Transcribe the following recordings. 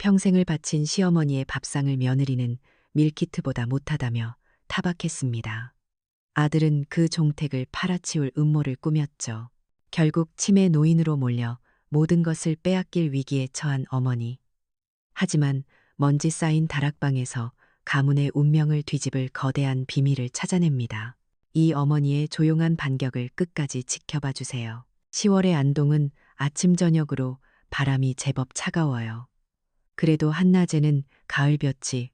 평생을 바친 시어머니의 밥상을 며느리는 밀키트보다 못하다며 타박했습니다. 아들은 그 종택을 팔아치울 음모를 꾸몄죠. 결국 치매 노인으로 몰려 모든 것을 빼앗길 위기에 처한 어머니. 하지만 먼지 쌓인 다락방에서 가문의 운명을 뒤집을 거대한 비밀을 찾아냅니다. 이 어머니의 조용한 반격을 끝까지 지켜봐 주세요. 10월의 안동은 아침 저녁으로 바람이 제법 차가워요. 그래도 한낮에는 가을볕이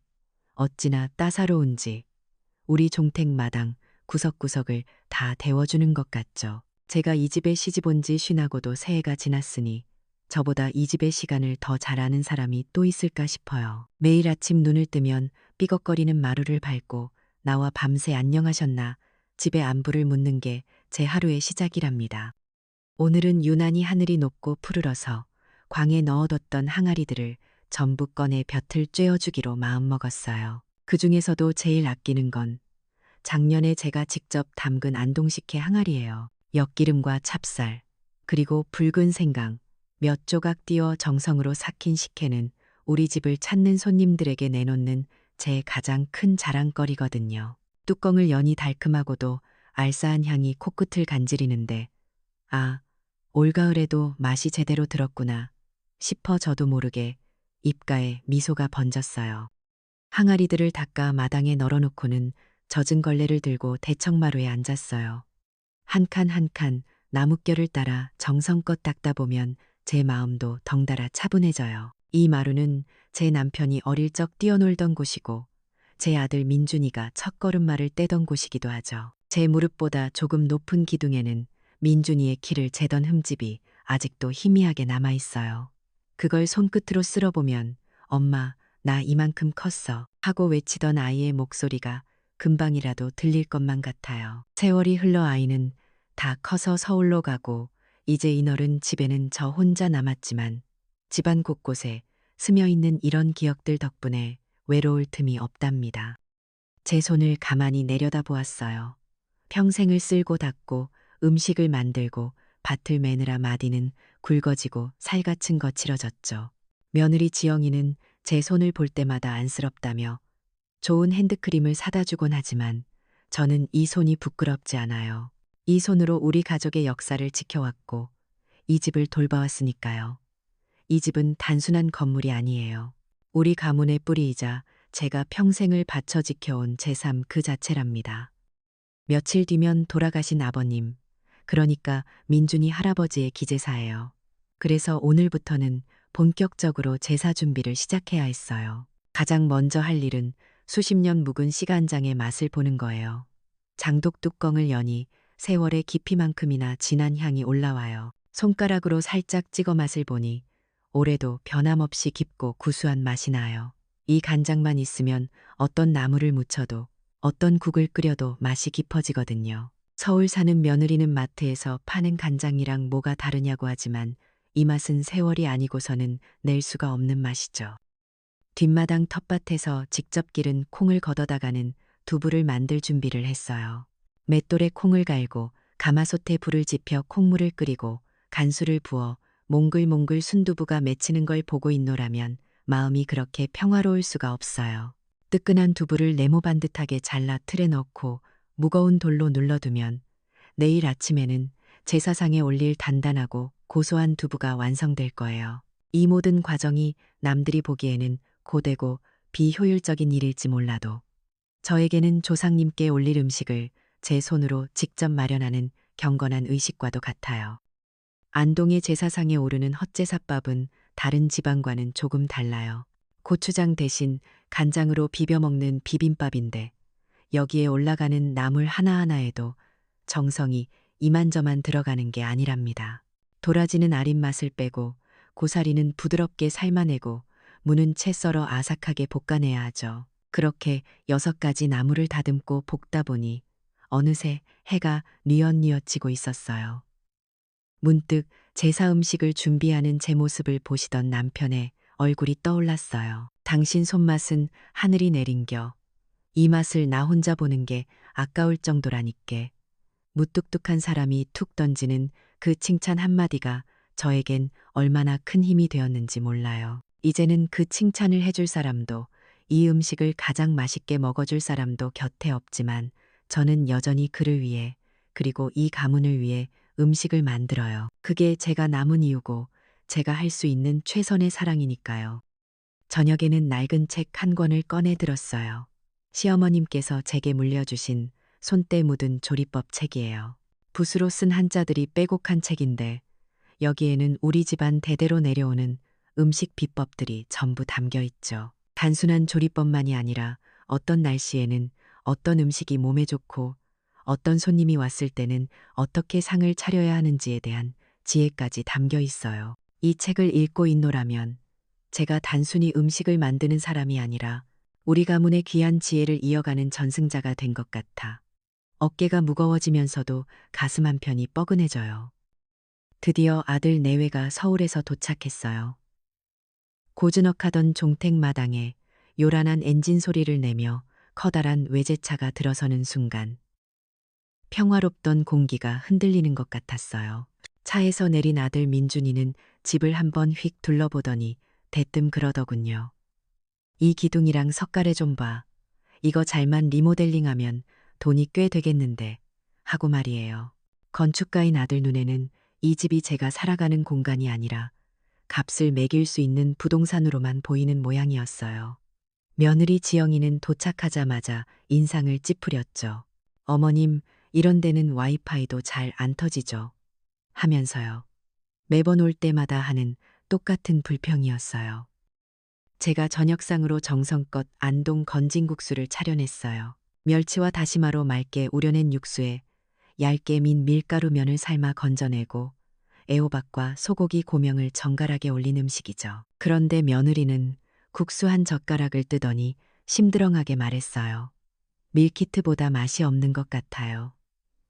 어찌나 따사로운지 우리 종택 마당 구석구석을 다 데워주는 것 같죠. 제가 이 집에 시집 온 지 쉬나고도 새해가 지났으니 저보다 이 집의 시간을 더 잘 아는 사람이 또 있을까 싶어요. 매일 아침 눈을 뜨면 삐걱거리는 마루를 밟고 나와 밤새 안녕하셨나 집의 안부를 묻는 게 제 하루의 시작이랍니다. 오늘은 유난히 하늘이 높고 푸르러서 광에 넣어뒀던 항아리들을 전부 꺼내 볕을 쬐어주기로 마음먹었어요. 그 중에서도 제일 아끼는 건 작년에 제가 직접 담근 안동식혜 항아리예요. 엿기름과 찹쌀, 그리고 붉은 생강, 몇 조각 띄워 정성으로 삭힌 식혜는 우리 집을 찾는 손님들에게 내놓는 제 가장 큰 자랑거리거든요. 뚜껑을 여니 달큼하고도 알싸한 향이 코끝을 간지리는데 아, 올가을에도 맛이 제대로 들었구나 싶어 저도 모르게 입가에 미소가 번졌어요. 항아리들을 닦아 마당에 널어놓고는 젖은 걸레를 들고 대청마루에 앉았어요. 한 칸 한 칸 나뭇결을 따라 정성껏 닦다 보면 제 마음도 덩달아 차분해져요. 이 마루는 제 남편이 어릴 적 뛰어놀던 곳이고 제 아들 민준이가 첫걸음마를 떼던 곳이기도 하죠. 제 무릎보다 조금 높은 기둥에는 민준이의 키를 재던 흠집이 아직도 희미하게 남아있어요. 그걸 손끝으로 쓸어보면 엄마, 나 이만큼 컸어 하고 외치던 아이의 목소리가 금방이라도 들릴 것만 같아요. 세월이 흘러 아이는 다 커서 서울로 가고 이제 이널은 집에는 저 혼자 남았지만 집안 곳곳에 스며있는 이런 기억들 덕분에 외로울 틈이 없답니다. 제 손을 가만히 내려다보았어요. 평생을 쓸고 닦고 음식을 만들고 밭을 매느라 마디는 굵어지고 살갗은 거칠어졌죠. 며느리 지영이는 제 손을 볼 때마다 안쓰럽다며 좋은 핸드크림을 사다 주곤 하지만 저는 이 손이 부끄럽지 않아요. 이 손으로 우리 가족의 역사를 지켜왔고 이 집을 돌봐왔으니까요. 이 집은 단순한 건물이 아니에요. 우리 가문의 뿌리이자 제가 평생을 바쳐 지켜온 제 삶 그 자체랍니다. 며칠 뒤면 돌아가신 아버님, 그러니까 민준이 할아버지의 기제사예요. 그래서 오늘부터는 본격적으로 제사 준비를 시작해야 했어요. 가장 먼저 할 일은 수십 년 묵은 시간장의 맛을 보는 거예요. 장독 뚜껑을 여니 세월의 깊이만큼이나 진한 향이 올라와요. 손가락으로 살짝 찍어 맛을 보니 올해도 변함없이 깊고 구수한 맛이 나요. 이 간장만 있으면 어떤 나물을 무쳐도 어떤 국을 끓여도 맛이 깊어지거든요. 서울 사는 며느리는 마트에서 파는 간장이랑 뭐가 다르냐고 하지만 이 맛은 세월이 아니고서는 낼 수가 없는 맛이죠. 뒷마당 텃밭에서 직접 기른 콩을 걷어다가는 두부를 만들 준비를 했어요. 맷돌에 콩을 갈고 가마솥에 불을 지펴 콩물을 끓이고 간수를 부어 몽글몽글 순두부가 맺히는 걸 보고 있노라면 마음이 그렇게 평화로울 수가 없어요. 뜨끈한 두부를 네모반듯하게 잘라 틀에 넣고 무거운 돌로 눌러두면 내일 아침에는 제사상에 올릴 단단하고 고소한 두부가 완성될 거예요. 이 모든 과정이 남들이 보기에는 고되고 비효율적인 일일지 몰라도 저에게는 조상님께 올릴 음식을 제 손으로 직접 마련하는 경건한 의식과도 같아요. 안동의 제사상에 오르는 헛제사밥은 다른 지방과는 조금 달라요. 고추장 대신 간장으로 비벼 먹는 비빔밥인데 여기에 올라가는 나물 하나하나에도 정성이 이만저만 들어가는 게 아니랍니다. 도라지는 아린 맛을 빼고 고사리는 부드럽게 삶아내고 무는 채 썰어 아삭하게 볶아내야 하죠. 그렇게 6가지 나물을 다듬고 볶다 보니 어느새 해가 뉘엿뉘엿 지고 있었어요. 문득 제사 음식을 준비하는 제 모습을 보시던 남편의 얼굴이 떠올랐어요. 당신 손맛은 하늘이 내린겨. 이 맛을 나 혼자 보는 게 아까울 정도라니께. 무뚝뚝한 사람이 툭 던지는 그 칭찬 한마디가 저에겐 얼마나 큰 힘이 되었는지 몰라요. 이제는 그 칭찬을 해줄 사람도, 이 음식을 가장 맛있게 먹어줄 사람도 곁에 없지만 저는 여전히 그를 위해, 그리고 이 가문을 위해 음식을 만들어요. 그게 제가 남은 이유고 제가 할 수 있는 최선의 사랑이니까요. 저녁에는 낡은 책 한 권을 꺼내 들었어요. 시어머님께서 제게 물려주신 손때 묻은 조리법 책이에요. 붓으로 쓴 한자들이 빼곡한 책인데 여기에는 우리 집안 대대로 내려오는 음식 비법들이 전부 담겨 있죠. 단순한 조리법만이 아니라 어떤 날씨에는 어떤 음식이 몸에 좋고 어떤 손님이 왔을 때는 어떻게 상을 차려야 하는지에 대한 지혜까지 담겨 있어요. 이 책을 읽고 있노라면 제가 단순히 음식을 만드는 사람이 아니라 우리 가문의 귀한 지혜를 이어가는 전승자가 된 것 같아 어깨가 무거워지면서도 가슴 한편이 뻐근해져요. 드디어 아들 내외가 서울에서 도착했어요. 고즈넉하던 종택 마당에 요란한 엔진 소리를 내며 커다란 외제차가 들어서는 순간 평화롭던 공기가 흔들리는 것 같았어요. 차에서 내린 아들 민준이는 집을 한번 휙 둘러보더니 대뜸 그러더군요. 이 기둥이랑 석가래 좀 봐. 이거 잘만 리모델링하면 돈이 꽤 되겠는데 하고 말이에요. 건축가인 아들 눈에는 이 집이 제가 살아가는 공간이 아니라 값을 매길 수 있는 부동산으로만 보이는 모양이었어요. 며느리 지영이는 도착하자마자 인상을 찌푸렸죠. 어머님, 이런 데는 와이파이도 잘 안 터지죠. 하면서요. 매번 올 때마다 하는 똑같은 불평이었어요. 제가 저녁상으로 정성껏 안동 건진국수를 차려냈어요. 멸치와 다시마로 맑게 우려낸 육수에 얇게 민 밀가루 면을 삶아 건져내고 애호박과 소고기 고명을 정갈하게 올린 음식이죠. 그런데 며느리는 국수 한 젓가락을 뜨더니 심드렁하게 말했어요. 밀키트보다 맛이 없는 것 같아요.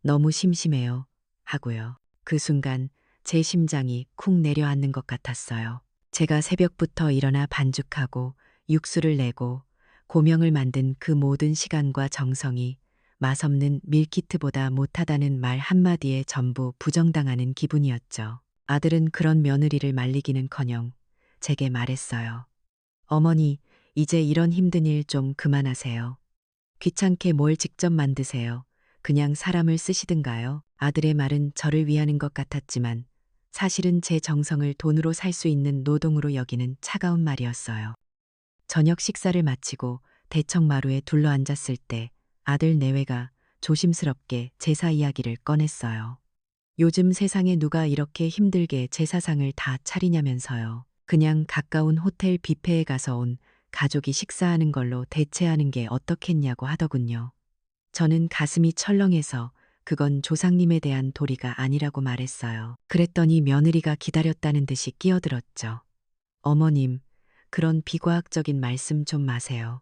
너무 심심해요. 하고요. 그 순간 제 심장이 쿵 내려앉는 것 같았어요. 제가 새벽부터 일어나 반죽하고 육수를 내고 고명을 만든 그 모든 시간과 정성이 맛없는 밀키트보다 못하다는 말 한마디에 전부 부정당하는 기분이었죠. 아들은 그런 며느리를 말리기는커녕 제게 말했어요. 어머니, 이제 이런 힘든 일 좀 그만하세요. 귀찮게 뭘 직접 만드세요. 그냥 사람을 쓰시든가요. 아들의 말은 저를 위하는 것 같았지만 사실은 제 정성을 돈으로 살 수 있는 노동으로 여기는 차가운 말이었어요. 저녁 식사를 마치고 대청마루에 둘러앉았을 때 아들 내외가 조심스럽게 제사 이야기를 꺼냈어요. 요즘 세상에 누가 이렇게 힘들게 제사상을 다 차리냐면서요. 그냥 가까운 호텔 뷔페에 가서 온 가족이 식사하는 걸로 대체하는 게 어떻겠냐고 하더군요. 저는 가슴이 철렁해서 그건 조상님에 대한 도리가 아니라고 말했어요. 그랬더니 며느리가 기다렸다는 듯이 끼어들었죠. 어머님, 그런 비과학적인 말씀 좀 마세요.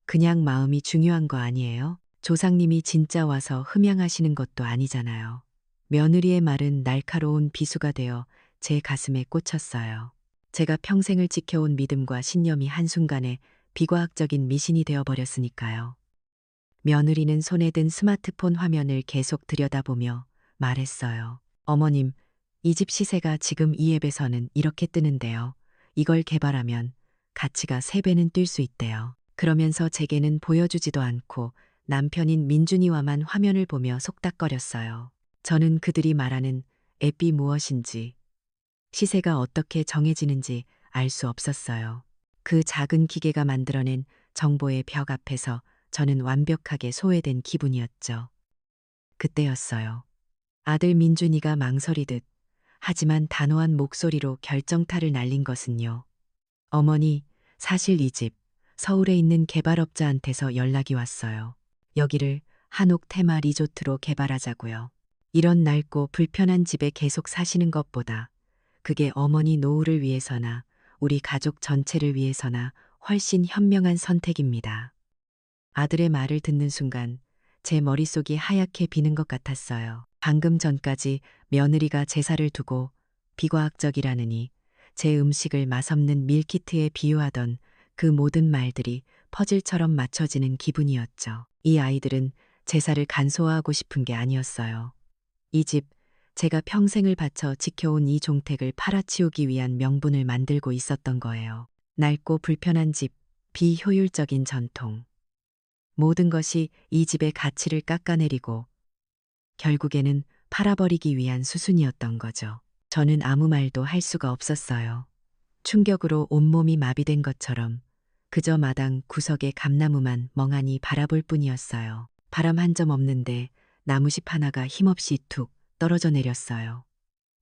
그냥 마음이 중요한 거 아니에요? 조상님이 진짜 와서 흠양하시는 것도 아니잖아요. 며느리의 말은 날카로운 비수가 되어 제 가슴에 꽂혔어요. 제가 평생을 지켜온 믿음과 신념이 한순간에 비과학적인 미신이 되어버렸으니까요. 며느리는 손에 든 스마트폰 화면을 계속 들여다보며 말했어요. 어머님, 이 집 시세가 지금 이 앱에서는 이렇게 뜨는데요. 이걸 개발하면 가치가 3배는 뛸 수 있대요. 그러면서 제게는 보여주지도 않고 남편인 민준이와만 화면을 보며 속닥거렸어요. 저는 그들이 말하는 앱이 무엇인지, 시세가 어떻게 정해지는지 알 수 없었어요. 그 작은 기계가 만들어낸 정보의 벽 앞에서 저는 완벽하게 소외된 기분이었죠. 그때였어요. 아들 민준이가 망설이듯 하지만 단호한 목소리로 결정타를 날린 것은요. 어머니, 사실 이 집 서울에 있는 개발업자한테서 연락이 왔어요. 여기를 한옥 테마 리조트로 개발하자고요. 이런 낡고 불편한 집에 계속 사시는 것보다 그게 어머니 노후를 위해서나 우리 가족 전체를 위해서나 훨씬 현명한 선택입니다. 아들의 말을 듣는 순간 제 머릿속이 하얗게 비는 것 같았어요. 방금 전까지 며느리가 제사를 두고 비과학적이라느니 제 음식을 맛없는 밀키트에 비유하던 그 모든 말들이 퍼즐처럼 맞춰지는 기분이었죠. 이 아이들은 제사를 간소화하고 싶은 게 아니었어요. 이 집, 제가 평생을 바쳐 지켜온 이 종택을 팔아치우기 위한 명분을 만들고 있었던 거예요. 낡고 불편한 집, 비효율적인 전통. 모든 것이 이 집의 가치를 깎아내리고 결국에는 팔아버리기 위한 수순이었던 거죠. 저는 아무 말도 할 수가 없었어요. 충격으로 온몸이 마비된 것처럼 그저 마당 구석의 감나무만 멍하니 바라볼 뿐이었어요. 바람 한 점 없는데 나무십 하나가 힘없이 툭 떨어져 내렸어요.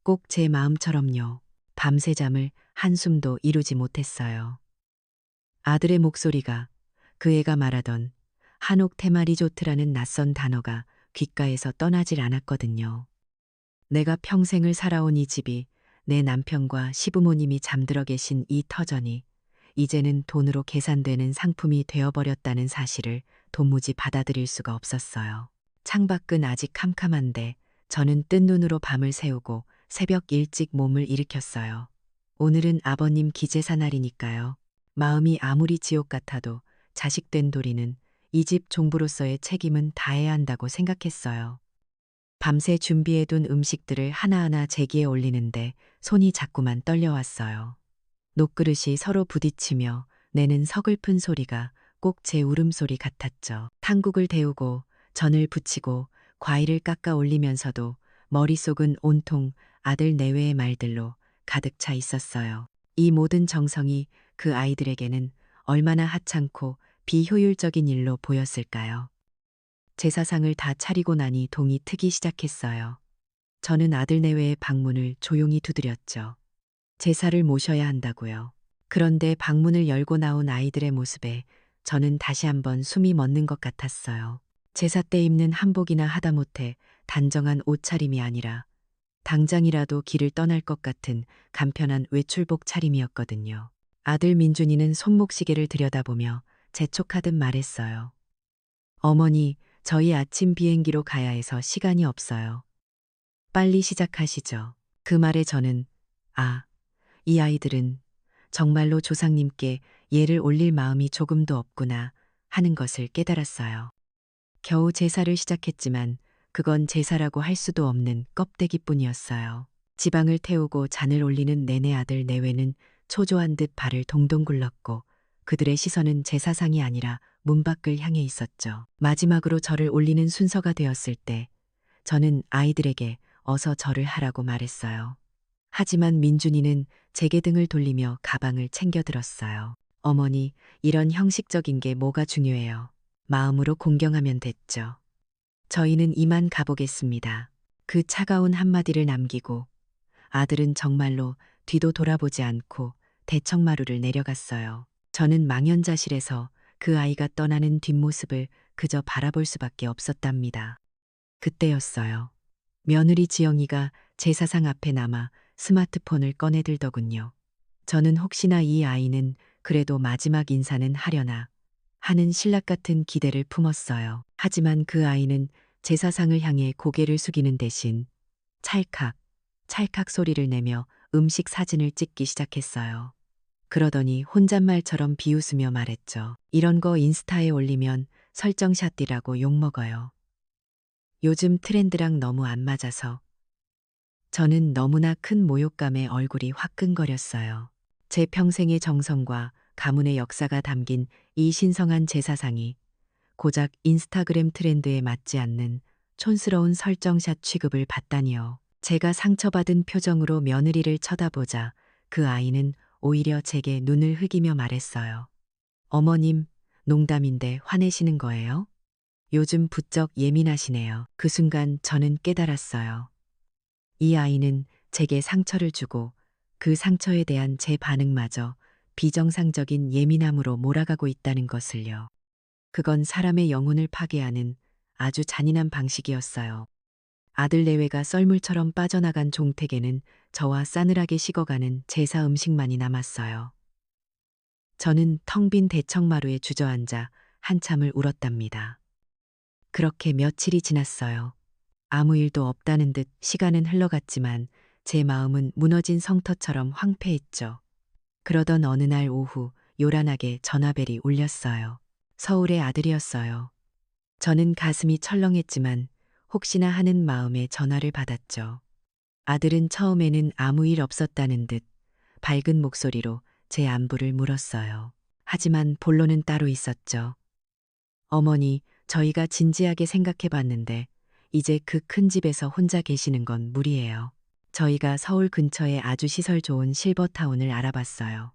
꼭 제 마음처럼요. 밤새 잠을 한숨도 이루지 못했어요. 아들의 목소리가, 그 애가 말하던 한옥 테마 리조트라는 낯선 단어가 귓가에서 떠나질 않았거든요. 내가 평생을 살아온 이 집이, 내 남편과 시부모님이 잠들어 계신 이 터전이 이제는 돈으로 계산되는 상품이 되어버렸다는 사실을 도무지 받아들일 수가 없었어요. 창밖은 아직 캄캄한데 저는 뜬 눈으로 밤을 새우고 새벽 일찍 몸을 일으켰어요. 오늘은 아버님 기제사 날이니까요. 마음이 아무리 지옥 같아도 자식된 도리는 이 집 종부로서의 책임은 다해야 한다고 생각했어요. 밤새 준비해둔 음식들을 하나하나 제기에 올리는데 손이 자꾸만 떨려왔어요. 녹그릇이 서로 부딪히며 내는 서글픈 소리가 꼭 제 울음소리 같았죠. 탕국을 데우고 전을 부치고 과일을 깎아 올리면서도 머릿속은 온통 아들 내외의 말들로 가득 차 있었어요. 이 모든 정성이 그 아이들에게는 얼마나 하찮고 비효율적인 일로 보였을까요? 제사상을 다 차리고 나니 동이 트기 시작했어요. 저는 아들 내외의 방문을 조용히 두드렸죠. 제사를 모셔야 한다고요. 그런데 방문을 열고 나온 아이들의 모습에 저는 다시 한번 숨이 멎는 것 같았어요. 제사 때 입는 한복이나 하다못해 단정한 옷차림이 아니라 당장이라도 길을 떠날 것 같은 간편한 외출복 차림이었거든요. 아들 민준이는 손목시계를 들여다보며 재촉하듯 말했어요. 어머니, 저희 아침 비행기로 가야 해서 시간이 없어요. 빨리 시작하시죠. 그 말에 저는, 아, 이 아이들은 정말로 조상님께 예를 올릴 마음이 조금도 없구나 하는 것을 깨달았어요. 겨우 제사를 시작했지만 그건 제사라고 할 수도 없는 껍데기뿐이었어요. 지방을 태우고 잔을 올리는 내내 아들 내외는 초조한 듯 발을 동동 굴렀고 그들의 시선은 제사상이 아니라 문 밖을 향해 있었죠. 마지막으로 절을 올리는 순서가 되었을 때 저는 아이들에게 어서 절을 하라고 말했어요. 하지만 민준이는 제게 등을 돌리며 가방을 챙겨 들었어요. 어머니, 이런 형식적인 게 뭐가 중요해요. 마음으로 공경하면 됐죠. 저희는 이만 가보겠습니다. 그 차가운 한마디를 남기고 아들은 정말로 뒤도 돌아보지 않고 대청마루를 내려갔어요. 저는 망연자실해서 그 아이가 떠나는 뒷모습을 그저 바라볼 수밖에 없었답니다. 그때였어요. 며느리 지영이가 제사상 앞에 남아 스마트폰을 꺼내들더군요. 저는 혹시나 이 아이는 그래도 마지막 인사는 하려나 하는 신락 같은 기대를 품었어요. 하지만 그 아이는 제사상을 향해 고개를 숙이는 대신 찰칵, 찰칵 소리를 내며 음식 사진을 찍기 시작했어요. 그러더니 혼잣말처럼 비웃으며 말했죠. 이런 거 인스타에 올리면 설정샷이라고 욕먹어요. 요즘 트렌드랑 너무 안 맞아서. 저는 너무나 큰 모욕감에 얼굴이 화끈거렸어요. 제 평생의 정성과 가문의 역사가 담긴 이 신성한 제사상이 고작 인스타그램 트렌드에 맞지 않는 촌스러운 설정샷 취급을 받다니요. 제가 상처받은 표정으로 며느리를 쳐다보자 그 아이는 오히려 제게 눈을 흐기며 말했어요. 어머님, 농담인데 화내시는 거예요? 요즘 부쩍 예민하시네요. 그 순간 저는 깨달았어요. 이 아이는 제게 상처를 주고 그 상처에 대한 제 반응마저 비정상적인 예민함으로 몰아가고 있다는 것을요. 그건 사람의 영혼을 파괴하는 아주 잔인한 방식이었어요. 아들 내외가 썰물처럼 빠져나간 종택에는 저와 싸늘하게 식어가는 제사 음식만이 남았어요. 저는 텅 빈 대청마루에 주저앉아 한참을 울었답니다. 그렇게 며칠이 지났어요. 아무 일도 없다는 듯 시간은 흘러갔지만 제 마음은 무너진 성터처럼 황폐했죠. 그러던 어느 날 오후 요란하게 전화벨이 울렸어요. 서울의 아들이었어요. 저는 가슴이 철렁했지만 혹시나 하는 마음에 전화를 받았죠. 아들은 처음에는 아무 일 없었다는 듯 밝은 목소리로 제 안부를 물었어요. 하지만 본론은 따로 있었죠. 어머니, 저희가 진지하게 생각해 봤는데 이제 그 큰 집에서 혼자 계시는 건 무리예요. 저희가 서울 근처에 아주 시설 좋은 실버타운을 알아봤어요.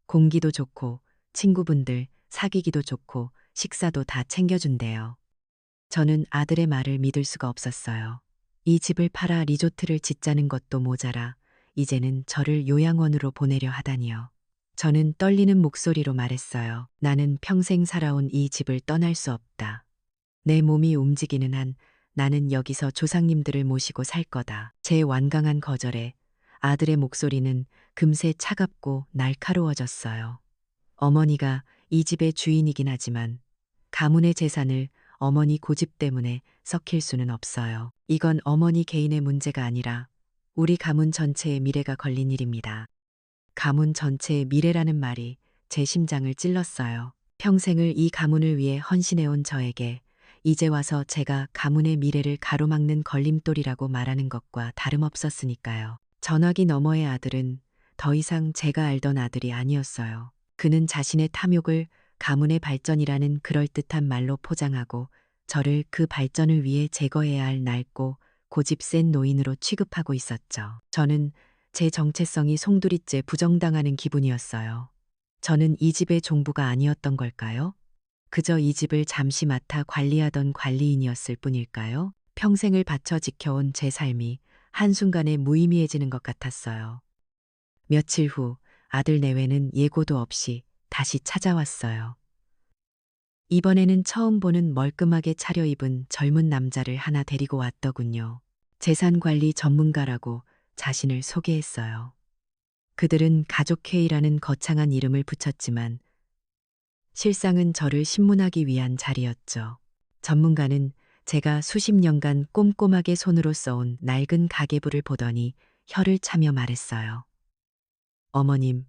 공기도 좋고 친구분들 사귀기도 좋고 식사도 다 챙겨준대요. 저는 아들의 말을 믿을 수가 없었어요. 이 집을 팔아 리조트를 짓자는 것도 모자라 이제는 저를 요양원으로 보내려 하다니요. 저는 떨리는 목소리로 말했어요. 나는 평생 살아온 이 집을 떠날 수 없다. 내 몸이 움직이는 한 나는 여기서 조상님들을 모시고 살 거다. 제 완강한 거절에 아들의 목소리는 금세 차갑고 날카로워졌어요. 어머니가 이 집의 주인이긴 하지만 가문의 재산을 어머니 고집 때문에 썩힐 수는 없어요. 이건 어머니 개인의 문제가 아니라 우리 가문 전체의 미래가 걸린 일입니다. 가문 전체의 미래라는 말이 제 심장을 찔렀어요. 평생을 이 가문을 위해 헌신해온 저에게 이제 와서 제가 가문의 미래를 가로막는 걸림돌이라고 말하는 것과 다름없었으니까요. 전화기 너머의 아들은 더 이상 제가 알던 아들이 아니었어요. 그는 자신의 탐욕을 가문의 발전이라는 그럴듯한 말로 포장하고 저를 그 발전을 위해 제거해야 할 낡고 고집 센 노인으로 취급하고 있었죠. 저는 제 정체성이 송두리째 부정당하는 기분이었어요. 저는 이 집의 종부가 아니었던 걸까요? 그저 이 집을 잠시 맡아 관리하던 관리인이었을 뿐일까요? 평생을 바쳐 지켜온 제 삶이 한순간에 무의미해지는 것 같았어요. 며칠 후 아들 내외는 예고도 없이 다시 찾아왔어요. 이번에는 처음 보는 멀끔하게 차려입은 젊은 남자를 하나 데리고 왔더군요. 재산관리 전문가라고 자신을 소개했어요. 그들은 가족회의라는 거창한 이름을 붙였지만 실상은 저를 신문하기 위한 자리였죠. 전문가는 제가 수십 년간 꼼꼼하게 손으로 써온 낡은 가계부를 보더니 혀를 차며 말했어요. 어머님,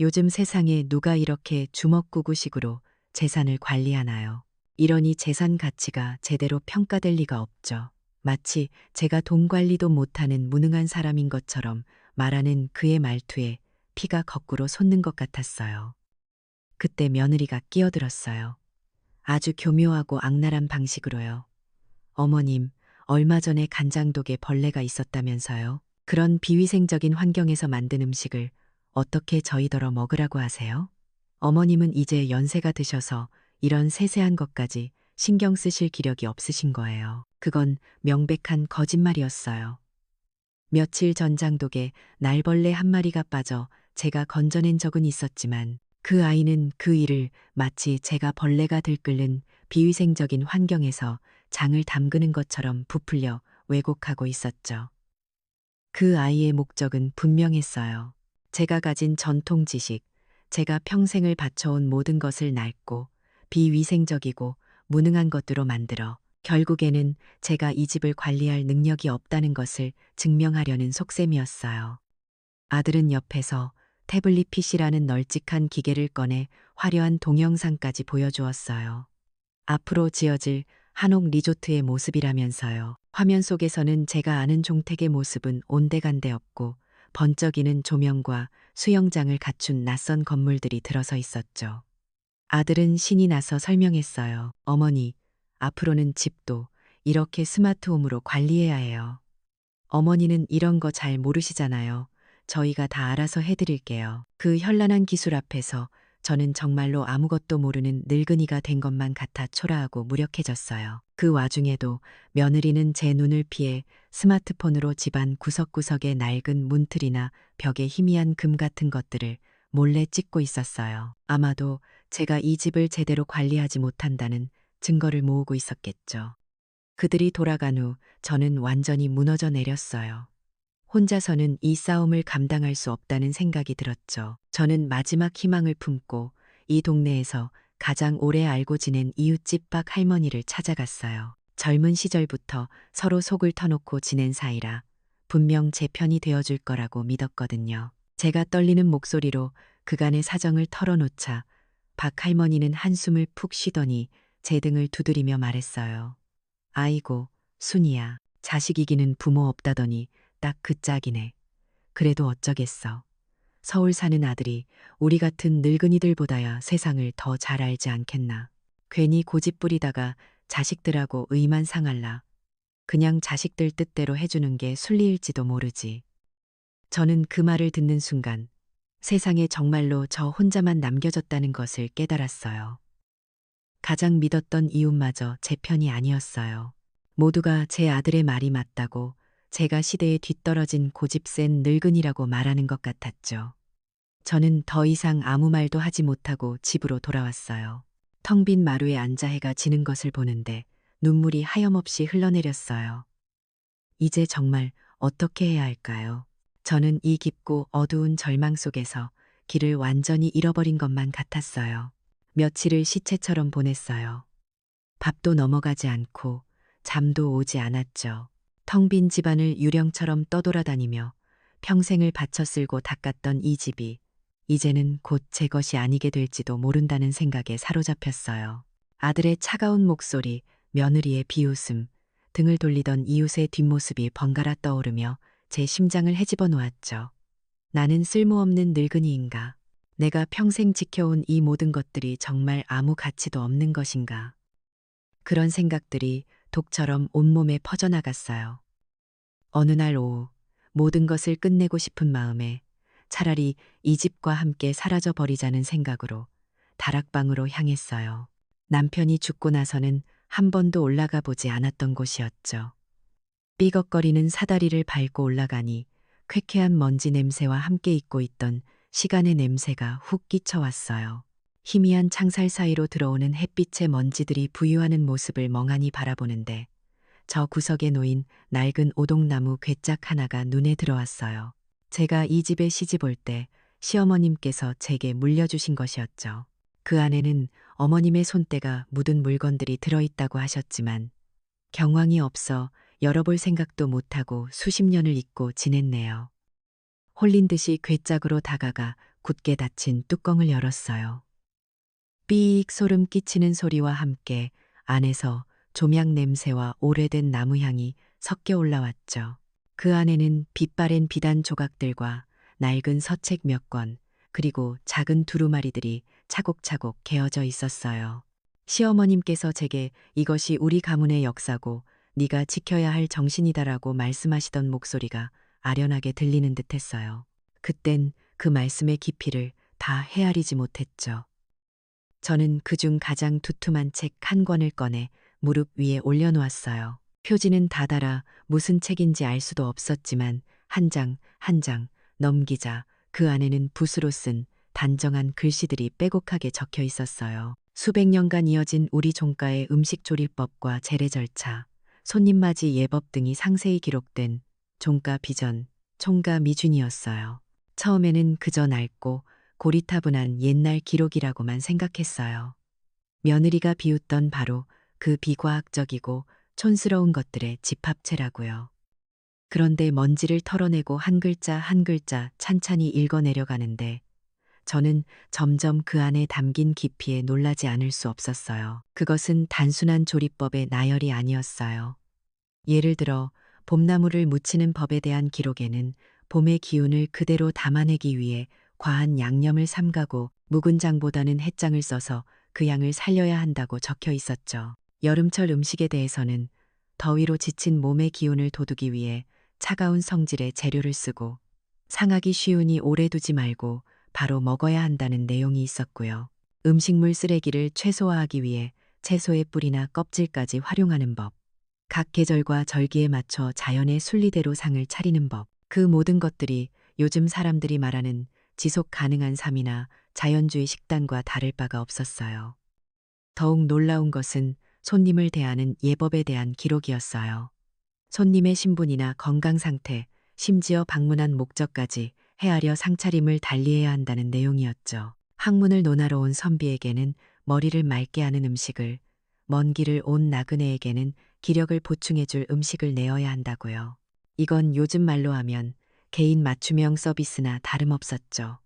요즘 세상에 누가 이렇게 주먹구구식으로 재산을 관리하나요? 이러니 재산 가치가 제대로 평가될 리가 없죠. 마치 제가 돈 관리도 못하는 무능한 사람인 것처럼 말하는 그의 말투에 피가 거꾸로 솟는 것 같았어요. 그때 며느리가 끼어들었어요. 아주 교묘하고 악랄한 방식으로요. 어머님, 얼마 전에 간장독에 벌레가 있었다면서요? 그런 비위생적인 환경에서 만든 음식을 어떻게 저희더러 먹으라고 하세요? 어머님은 이제 연세가 드셔서 이런 세세한 것까지 신경 쓰실 기력이 없으신 거예요. 그건 명백한 거짓말이었어요. 며칠 전 장독에 날벌레 한 마리가 빠져 제가 건져낸 적은 있었지만 그 아이는 그 일을 마치 제가 벌레가 들끓는 비위생적인 환경에서 장을 담그는 것처럼 부풀려 왜곡하고 있었죠. 그 아이의 목적은 분명했어요. 제가 가진 전통 지식, 제가 평생을 바쳐온 모든 것을 낡고 비위생적이고 무능한 것들로 만들어 결국에는 제가 이 집을 관리할 능력이 없다는 것을 증명하려는 속셈이었어요. 아들은 옆에서 태블릿 PC라는 널찍한 기계를 꺼내 화려한 동영상까지 보여주었어요. 앞으로 지어질 한옥 리조트의 모습이라면서요. 화면 속에서는 제가 아는 종택의 모습은 온데간데 없고 번쩍이는 조명과 수영장을 갖춘 낯선 건물들이 들어서 있었죠. 아들은 신이 나서 설명했어요. 어머니, 앞으로는 집도 이렇게 스마트홈으로 관리해야 해요. 어머니는 이런 거 잘 모르시잖아요. 저희가 다 알아서 해드릴게요. 그 현란한 기술 앞에서 저는 정말로 아무것도 모르는 늙은이가 된 것만 같아 초라하고 무력해졌어요. 그 와중에도 며느리는 제 눈을 피해 스마트폰으로 집안 구석구석의 낡은 문틀이나 벽에 희미한 금 같은 것들을 몰래 찍고 있었어요. 아마도 제가 이 집을 제대로 관리하지 못한다는 증거를 모으고 있었겠죠. 그들이 돌아간 후 저는 완전히 무너져 내렸어요. 혼자서는 이 싸움을 감당할 수 없다는 생각이 들었죠. 저는 마지막 희망을 품고 이 동네에서 가장 오래 알고 지낸 이웃집 박 할머니를 찾아갔어요. 젊은 시절부터 서로 속을 터놓고 지낸 사이라 분명 제 편이 되어줄 거라고 믿었거든요. 제가 떨리는 목소리로 그간의 사정을 털어놓자 박 할머니는 한숨을 푹 쉬더니 제 등을 두드리며 말했어요. 아이고, 순이야. 자식 이기는 부모 없다더니 딱 그 짝이네. 그래도 어쩌겠어. 서울 사는 아들이 우리 같은 늙은이들보다야 세상을 더 잘 알지 않겠나. 괜히 고집 부리다가 자식들하고 의만 상할라. 그냥 자식들 뜻대로 해주는 게 순리일지도 모르지. 저는 그 말을 듣는 순간 세상에 정말로 저 혼자만 남겨졌다는 것을 깨달았어요. 가장 믿었던 이웃마저 제 편이 아니었어요. 모두가 제 아들의 말이 맞다고 제가 시대에 뒤떨어진 고집센 늙은이라고 말하는 것 같았죠. 저는 더 이상 아무 말도 하지 못하고 집으로 돌아왔어요. 텅 빈 마루에 앉아 해가 지는 것을 보는데 눈물이 하염없이 흘러내렸어요. 이제 정말 어떻게 해야 할까요? 저는 이 깊고 어두운 절망 속에서 길을 완전히 잃어버린 것만 같았어요. 며칠을 시체처럼 보냈어요. 밥도 넘어가지 않고 잠도 오지 않았죠. 텅 빈 집안을 유령처럼 떠돌아다니며 평생을 바쳐 쓸고 닦았던 이 집이 이제는 곧 제 것이 아니게 될지도 모른다는 생각에 사로잡혔어요. 아들의 차가운 목소리, 며느리의 비웃음, 등을 돌리던 이웃의 뒷모습이 번갈아 떠오르며 제 심장을 헤집어 놓았죠. 나는 쓸모없는 늙은이인가? 내가 평생 지켜온 이 모든 것들이 정말 아무 가치도 없는 것인가? 그런 생각들이 독처럼 온몸에 퍼져나갔어요. 어느 날 오후 모든 것을 끝내고 싶은 마음에 차라리 이 집과 함께 사라져 버리자는 생각으로 다락방으로 향했어요. 남편이 죽고 나서는 한 번도 올라가 보지 않았던 곳이었죠. 삐걱거리는 사다리를 밟고 올라가니 쾌쾌한 먼지 냄새와 함께 잊고 있던 시간의 냄새가 훅 끼쳐왔어요. 희미한 창살 사이로 들어오는 햇빛의 먼지들이 부유하는 모습을 멍하니 바라보는데 저 구석에 놓인 낡은 오동나무 괴짝 하나가 눈에 들어왔어요. 제가 이 집에 시집 올 때 시어머님께서 제게 물려주신 것이었죠. 그 안에는 어머님의 손때가 묻은 물건들이 들어있다고 하셨지만 경황이 없어 열어볼 생각도 못하고 수십 년을 잊고 지냈네요. 홀린 듯이 괴짝으로 다가가 굳게 닫힌 뚜껑을 열었어요. 삐익 소름 끼치는 소리와 함께 안에서 조명 냄새와 오래된 나무향이 섞여 올라왔죠. 그 안에는 빛바랜 비단 조각들과 낡은 서책 몇 권, 그리고 작은 두루마리들이 차곡차곡 개어져 있었어요. 시어머님께서 제게 이것이 우리 가문의 역사고 네가 지켜야 할 정신이다라고 말씀하시던 목소리가 아련하게 들리는 듯했어요. 그땐 그 말씀의 깊이를 다 헤아리지 못했죠. 저는 그중 가장 두툼한 책 한 권을 꺼내 무릎 위에 올려놓았어요. 표지는 다달아 무슨 책인지 알 수도 없었지만 한 장 한 장 넘기자 그 안에는 붓으로 쓴 단정한 글씨들이 빼곡하게 적혀 있었어요. 수백 년간 이어진 우리 종가의 음식 조리법과 재래 절차, 손님 맞이 예법 등이 상세히 기록된 종가 비전, 총가 미준이었어요. 처음에는 그저 낡고 고리타분한 옛날 기록이라고만 생각했어요. 며느리가 비웃던 바로 그 비과학적이고 촌스러운 것들의 집합체라고요. 그런데 먼지를 털어내고 한 글자 한 글자 찬찬히 읽어내려가는데 저는 점점 그 안에 담긴 깊이에 놀라지 않을 수 없었어요. 그것은 단순한 조리법의 나열이 아니었어요. 예를 들어 봄나무를 묻히는 법에 대한 기록에는 봄의 기운을 그대로 담아내기 위해 과한 양념을 삼가고 묵은 장보다는 햇장을 써서 그 양을 살려야 한다고 적혀 있었죠. 여름철 음식에 대해서는 더위로 지친 몸의 기운을 돋우기 위해 차가운 성질의 재료를 쓰고 상하기 쉬우니 오래 두지 말고 바로 먹어야 한다는 내용이 있었고요. 음식물 쓰레기를 최소화하기 위해 채소의 뿌리나 껍질까지 활용하는 법, 각 계절과 절기에 맞춰 자연의 순리대로 상을 차리는 법, 그 모든 것들이 요즘 사람들이 말하는 지속 가능한 삶이나 자연주의 식단과 다를 바가 없었어요. 더욱 놀라운 것은 손님을 대하는 예법에 대한 기록이었어요. 손님의 신분이나 건강 상태, 심지어 방문한 목적까지 헤아려 상차림을 달리해야 한다는 내용이었죠. 학문을 논하러 온 선비에게는 머리를 맑게 하는 음식을, 먼 길을 온 나그네에게는 기력을 보충해줄 음식을 내어야 한다고요. 이건 요즘 말로 하면 개인 맞춤형 서비스나 다름없었죠.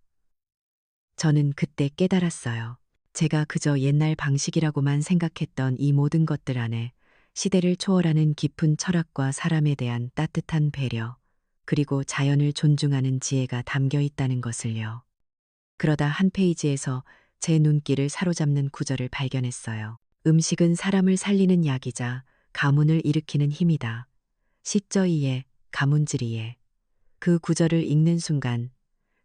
저는 그때 깨달았어요. 제가 그저 옛날 방식이라고만 생각했던 이 모든 것들 안에 시대를 초월하는 깊은 철학과 사람에 대한 따뜻한 배려, 그리고 자연을 존중하는 지혜가 담겨 있다는 것을요. 그러다 한 페이지에서 제 눈길을 사로잡는 구절을 발견했어요. 음식은 사람을 살리는 약이자 가문을 일으키는 힘이다. 시저이에 가문지리에. 그 구절을 읽는 순간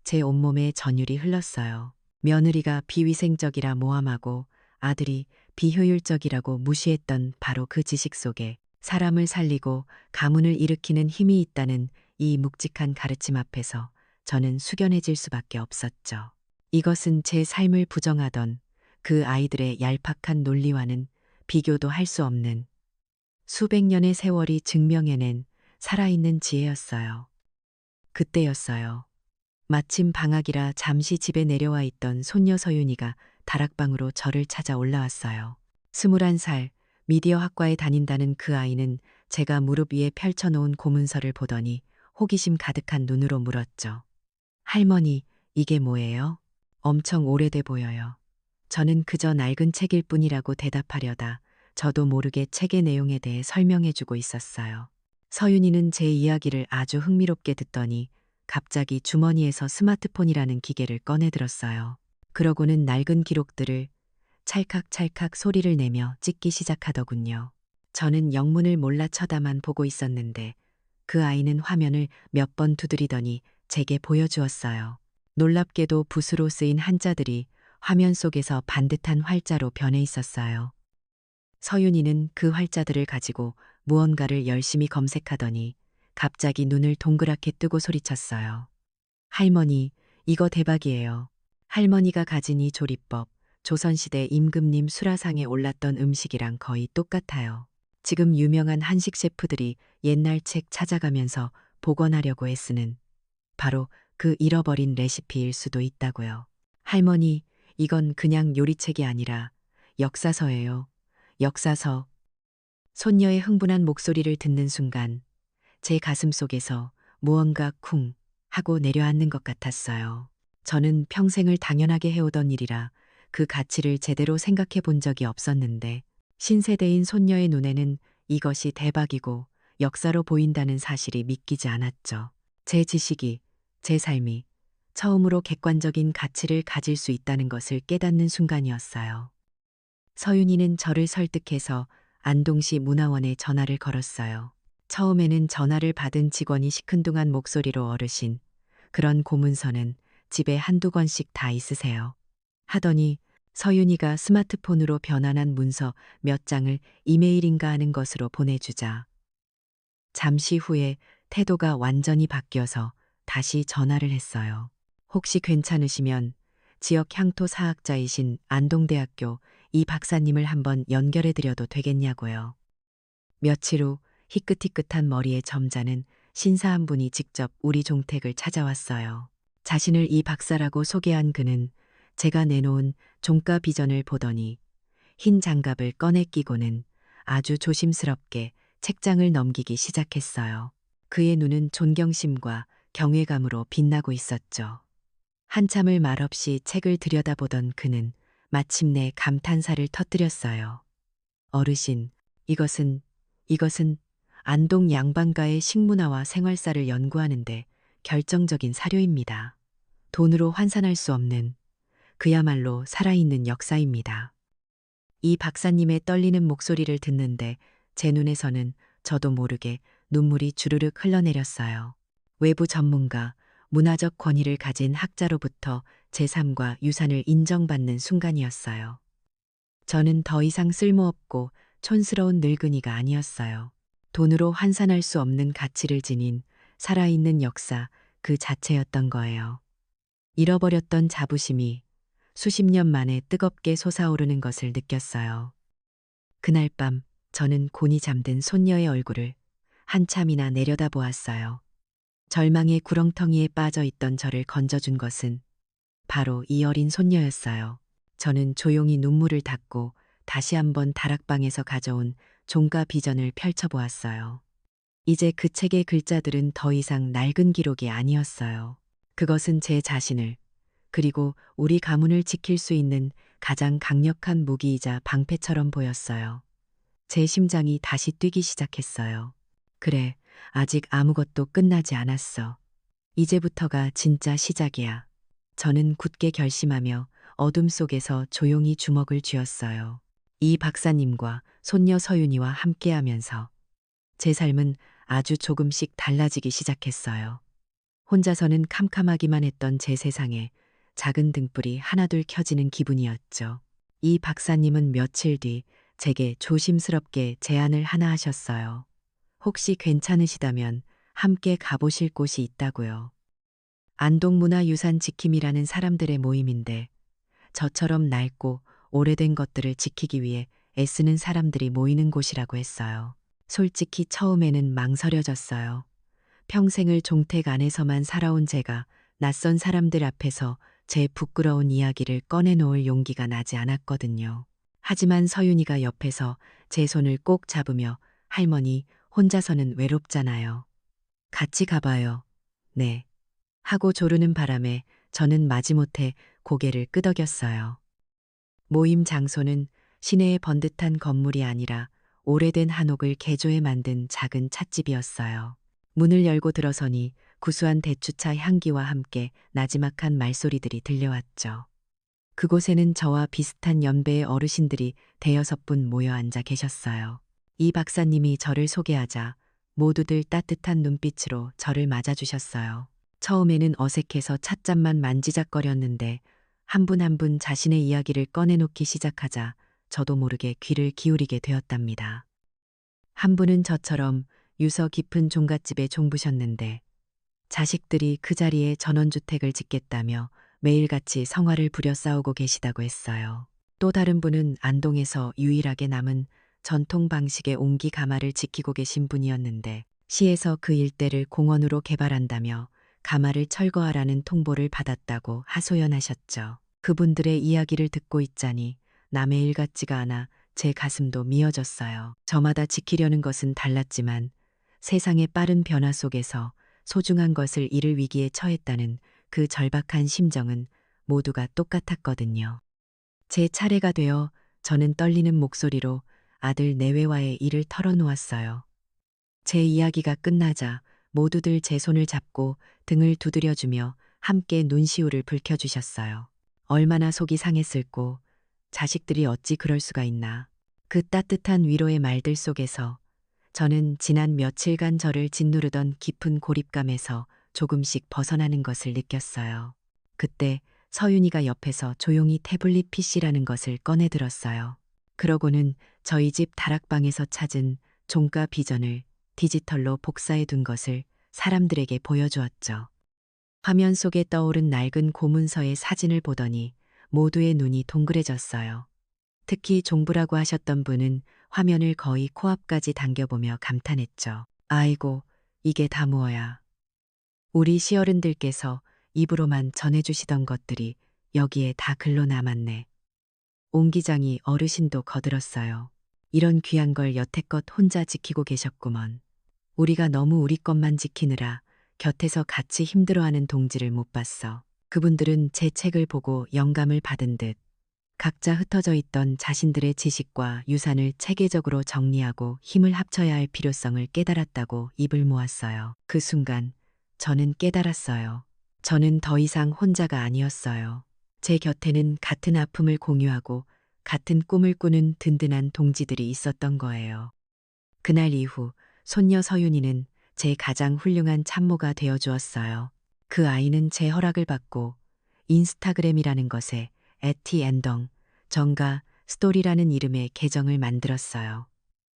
제 온몸에 전율이 흘렀어요. 며느리가 비위생적이라 모함하고 아들이 비효율적이라고 무시했던 바로 그 지식 속에 사람을 살리고 가문을 일으키는 힘이 있다는 이 묵직한 가르침 앞에서 저는 숙연해질 수밖에 없었죠. 이것은 제 삶을 부정하던 그 아이들의 얄팍한 논리와는 비교도 할 수 없는 수백 년의 세월이 증명해낸 살아있는 지혜였어요. 그때였어요. 마침 방학이라 잠시 집에 내려와 있던 손녀 서윤이가 다락방으로 저를 찾아 올라왔어요. 21살, 미디어 학과에 다닌다는 그 아이는 제가 무릎 위에 펼쳐놓은 고문서를 보더니 호기심 가득한 눈으로 물었죠. 할머니, 이게 뭐예요? 엄청 오래돼 보여요. 저는 그저 낡은 책일 뿐이라고 대답하려다 저도 모르게 책의 내용에 대해 설명해주고 있었어요. 서윤이는 제 이야기를 아주 흥미롭게 듣더니 갑자기 주머니에서 스마트폰이라는 기계를 꺼내 들었어요. 그러고는 낡은 기록들을 찰칵찰칵 소리를 내며 찍기 시작하더군요. 저는 영문을 몰라 쳐다만 보고 있었는데 그 아이는 화면을 몇 번 두드리더니 제게 보여주었어요. 놀랍게도 붓으로 쓰인 한자들이 화면 속에서 반듯한 활자로 변해 있었어요. 서윤이는 그 활자들을 가지고 무언가를 열심히 검색하더니 갑자기 눈을 동그랗게 뜨고 소리쳤어요. 할머니, 이거 대박이에요. 할머니가 가진 이 조리법, 조선시대 임금님 수라상에 올랐던 음식이랑 거의 똑같아요. 지금 유명한 한식 셰프들이 옛날 책 찾아가면서 복원하려고 애쓰는 바로 그 잃어버린 레시피일 수도 있다고요. 할머니, 이건 그냥 요리책이 아니라 역사서예요. 역사서. 손녀의 흥분한 목소리를 듣는 순간 제 가슴 속에서 무언가 쿵 하고 내려앉는 것 같았어요. 저는 평생을 당연하게 해오던 일이라 그 가치를 제대로 생각해 본 적이 없었는데 신세대인 손녀의 눈에는 이것이 대박이고 역사로 보인다는 사실이 믿기지 않았죠. 제 지식이, 제 삶이 처음으로 객관적인 가치를 가질 수 있다는 것을 깨닫는 순간이었어요. 서윤이는 저를 설득해서 안동시 문화원에 전화를 걸었어요. 처음에는 전화를 받은 직원이 시큰둥한 목소리로 어르신, 그런 고문서는 집에 한두 권씩 다 있으세요. 하더니 서윤이가 스마트폰으로 변환한 문서 몇 장을 이메일인가 하는 것으로 보내주자. 잠시 후에 태도가 완전히 바뀌어서 다시 전화를 했어요. 혹시 괜찮으시면 지역 향토 사학자이신 안동대학교 이 박사님을 한번 연결해 드려도 되겠냐고요. 며칠 후 희끗희끗한 머리의 점잖은 신사 한 분이 직접 우리 종택을 찾아왔어요. 자신을 이 박사라고 소개한 그는 제가 내놓은 종가 비전을 보더니 흰 장갑을 꺼내 끼고는 아주 조심스럽게 책장을 넘기기 시작했어요. 그의 눈은 존경심과 경외감으로 빛나고 있었죠. 한참을 말없이 책을 들여다보던 그는 마침내 감탄사를 터뜨렸어요. 어르신, 이것은 안동 양반가의 식문화와 생활사를 연구하는데 결정적인 사료입니다. 돈으로 환산할 수 없는 그야말로 살아있는 역사입니다. 이 박사님의 떨리는 목소리를 듣는데 제 눈에서는 저도 모르게 눈물이 주르륵 흘러내렸어요. 외부 전문가, 문화적 권위를 가진 학자로부터 제 삶과 유산을 인정받는 순간이었어요. 저는 더 이상 쓸모없고 촌스러운 늙은이가 아니었어요. 돈으로 환산할 수 없는 가치를 지닌 살아있는 역사 그 자체였던 거예요. 잃어버렸던 자부심이 수십 년 만에 뜨겁게 솟아오르는 것을 느꼈어요. 그날 밤 저는 곤히 잠든 손녀의 얼굴을 한참이나 내려다보았어요. 절망의 구렁텅이에 빠져 있던 저를 건져준 것은 바로 이 어린 손녀였어요. 저는 조용히 눈물을 닦고 다시 한번 다락방에서 가져온 종가 비전을 펼쳐보았어요. 이제 그 책의 글자들은 더 이상 낡은 기록이 아니었어요. 그것은 제 자신을, 그리고 우리 가문을 지킬 수 있는 가장 강력한 무기이자 방패처럼 보였어요. 제 심장이 다시 뛰기 시작했어요. 그래, 아직 아무것도 끝나지 않았어. 이제부터가 진짜 시작이야. 저는 굳게 결심하며 어둠 속에서 조용히 주먹을 쥐었어요. 이 박사님과 손녀 서윤이와 함께하면서 제 삶은 아주 조금씩 달라지기 시작했어요. 혼자서는 캄캄하기만 했던 제 세상에 작은 등불이 하나둘 켜지는 기분이었죠. 이 박사님은 며칠 뒤 제게 조심스럽게 제안을 하나 하셨어요. 혹시 괜찮으시다면 함께 가보실 곳이 있다고요. 안동문화유산 지킴이라는 사람들의 모임인데 저처럼 낡고 오래된 것들을 지키기 위해 애쓰는 사람들이 모이는 곳이라고 했어요. 솔직히 처음에는 망설여졌어요. 평생을 종택 안에서만 살아온 제가 낯선 사람들 앞에서 제 부끄러운 이야기를 꺼내놓을 용기가 나지 않았거든요. 하지만 서윤이가 옆에서 제 손을 꼭 잡으며 할머니, 혼자서는 외롭잖아요. 같이 가봐요. 네. 하고 조르는 바람에 저는 마지못해 고개를 끄덕였어요. 모임 장소는 시내의 번듯한 건물이 아니라 오래된 한옥을 개조해 만든 작은 찻집이었어요. 문을 열고 들어서니 구수한 대추차 향기와 함께 나지막한 말소리들이 들려왔죠. 그곳에는 저와 비슷한 연배의 어르신들이 대여섯 분 모여 앉아 계셨어요. 이 박사님이 저를 소개하자 모두들 따뜻한 눈빛으로 저를 맞아주셨어요. 처음에는 어색해서 찻잔만 만지작거렸는데 한 분 한 분 자신의 이야기를 꺼내놓기 시작하자 저도 모르게 귀를 기울이게 되었답니다. 한 분은 저처럼 유서 깊은 종갓집에 종부셨는데 자식들이 그 자리에 전원주택을 짓겠다며 매일같이 성화를 부려 싸우고 계시다고 했어요. 또 다른 분은 안동에서 유일하게 남은 전통 방식의 옹기 가마를 지키고 계신 분이었는데 시에서 그 일대를 공원으로 개발한다며 가마를 철거하라는 통보를 받았다고 하소연하셨죠. 그분들의 이야기를 듣고 있자니 남의 일 같지가 않아 제 가슴도 미어졌어요. 저마다 지키려는 것은 달랐지만 세상의 빠른 변화 속에서 소중한 것을 잃을 위기에 처했다는 그 절박한 심정은 모두가 똑같았거든요. 제 차례가 되어 저는 떨리는 목소리로 아들 내외와의 일을 털어놓았어요. 제 이야기가 끝나자 모두들 제 손을 잡고 등을 두드려주며 함께 눈시울을 붉혀주셨어요. 얼마나 속이 상했을꼬. 자식들이 어찌 그럴 수가 있나. 그 따뜻한 위로의 말들 속에서 저는 지난 며칠간 저를 짓누르던 깊은 고립감에서 조금씩 벗어나는 것을 느꼈어요. 그때 서윤이가 옆에서 조용히 태블릿 PC라는 것을 꺼내들었어요. 그러고는 저희 집 다락방에서 찾은 종가 비전을 디지털로 복사해 둔 것을 사람들에게 보여주었죠. 화면 속에 떠오른 낡은 고문서의 사진을 보더니 모두의 눈이 동그래졌어요. 특히 종부라고 하셨던 분은 화면을 거의 코앞까지 당겨보며 감탄했죠. 아이고, 이게 다 뭐야. 우리 시어른들께서 입으로만 전해주시던 것들이 여기에 다 글로 남았네. 옹 기장이 어르신도 거들었어요. 이런 귀한 걸 여태껏 혼자 지키고 계셨구먼. 우리가 너무 우리 것만 지키느라 곁에서 같이 힘들어하는 동지를 못 봤어. 그분들은 제 책을 보고 영감을 받은 듯 각자 흩어져 있던 자신들의 지식과 유산을 체계적으로 정리하고 힘을 합쳐야 할 필요성을 깨달았다고 입을 모았어요. 그 순간 저는 깨달았어요. 저는 더 이상 혼자가 아니었어요. 제 곁에는 같은 아픔을 공유하고 같은 꿈을 꾸는 든든한 동지들이 있었던 거예요. 그날 이후 손녀 서윤이는 제 가장 훌륭한 참모가 되어 주었어요. 그 아이는 제 허락을 받고 인스타그램이라는 것에 에티앤덩, 정가, 스토리라는 이름의 계정을 만들었어요.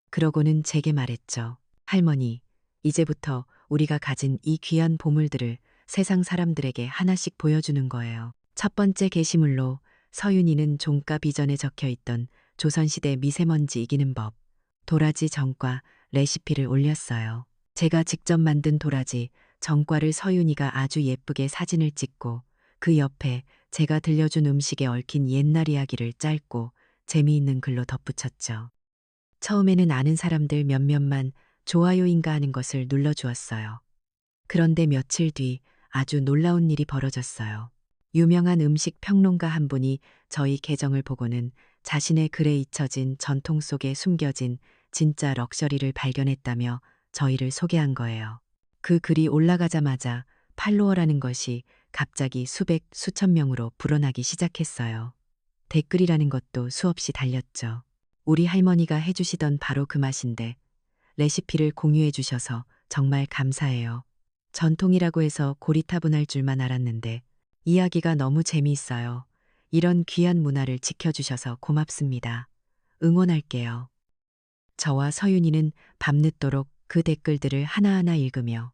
그러고는 제게 말했죠. 할머니, 이제부터 우리가 가진 이 귀한 보물들을 세상 사람들에게 하나씩 보여주는 거예요. 첫 번째 게시물로 서윤이는 종가 비전에 적혀 있던 조선시대 미세먼지 이기는 법, 도라지 정과 레시피를 올렸어요. 제가 직접 만든 도라지 정과를 서윤이가 아주 예쁘게 사진을 찍고 그 옆에 제가 들려준 음식에 얽힌 옛날 이야기를 짧고 재미있는 글로 덧붙였죠. 처음에는 아는 사람들 몇몇만 좋아요인가 하는 것을 눌러주었어요. 그런데 며칠 뒤 아주 놀라운 일이 벌어졌어요. 유명한 음식 평론가 한 분이 저희 계정을 보고는 자신의 글에 잊혀진 전통 속에 숨겨진 진짜 럭셔리를 발견했다며 저희를 소개한 거예요. 그 글이 올라가자마자 팔로워라는 것이 갑자기 수백, 수천 명으로 불어나기 시작했어요. 댓글이라는 것도 수없이 달렸죠. 우리 할머니가 해주시던 바로 그 맛인데 레시피를 공유해 주셔서 정말 감사해요. 전통이라고 해서 고리타분할 줄만 알았는데 이야기가 너무 재미있어요. 이런 귀한 문화를 지켜주셔서 고맙습니다. 응원할게요. 저와 서윤이는 밤늦도록 그 댓글들을 하나하나 읽으며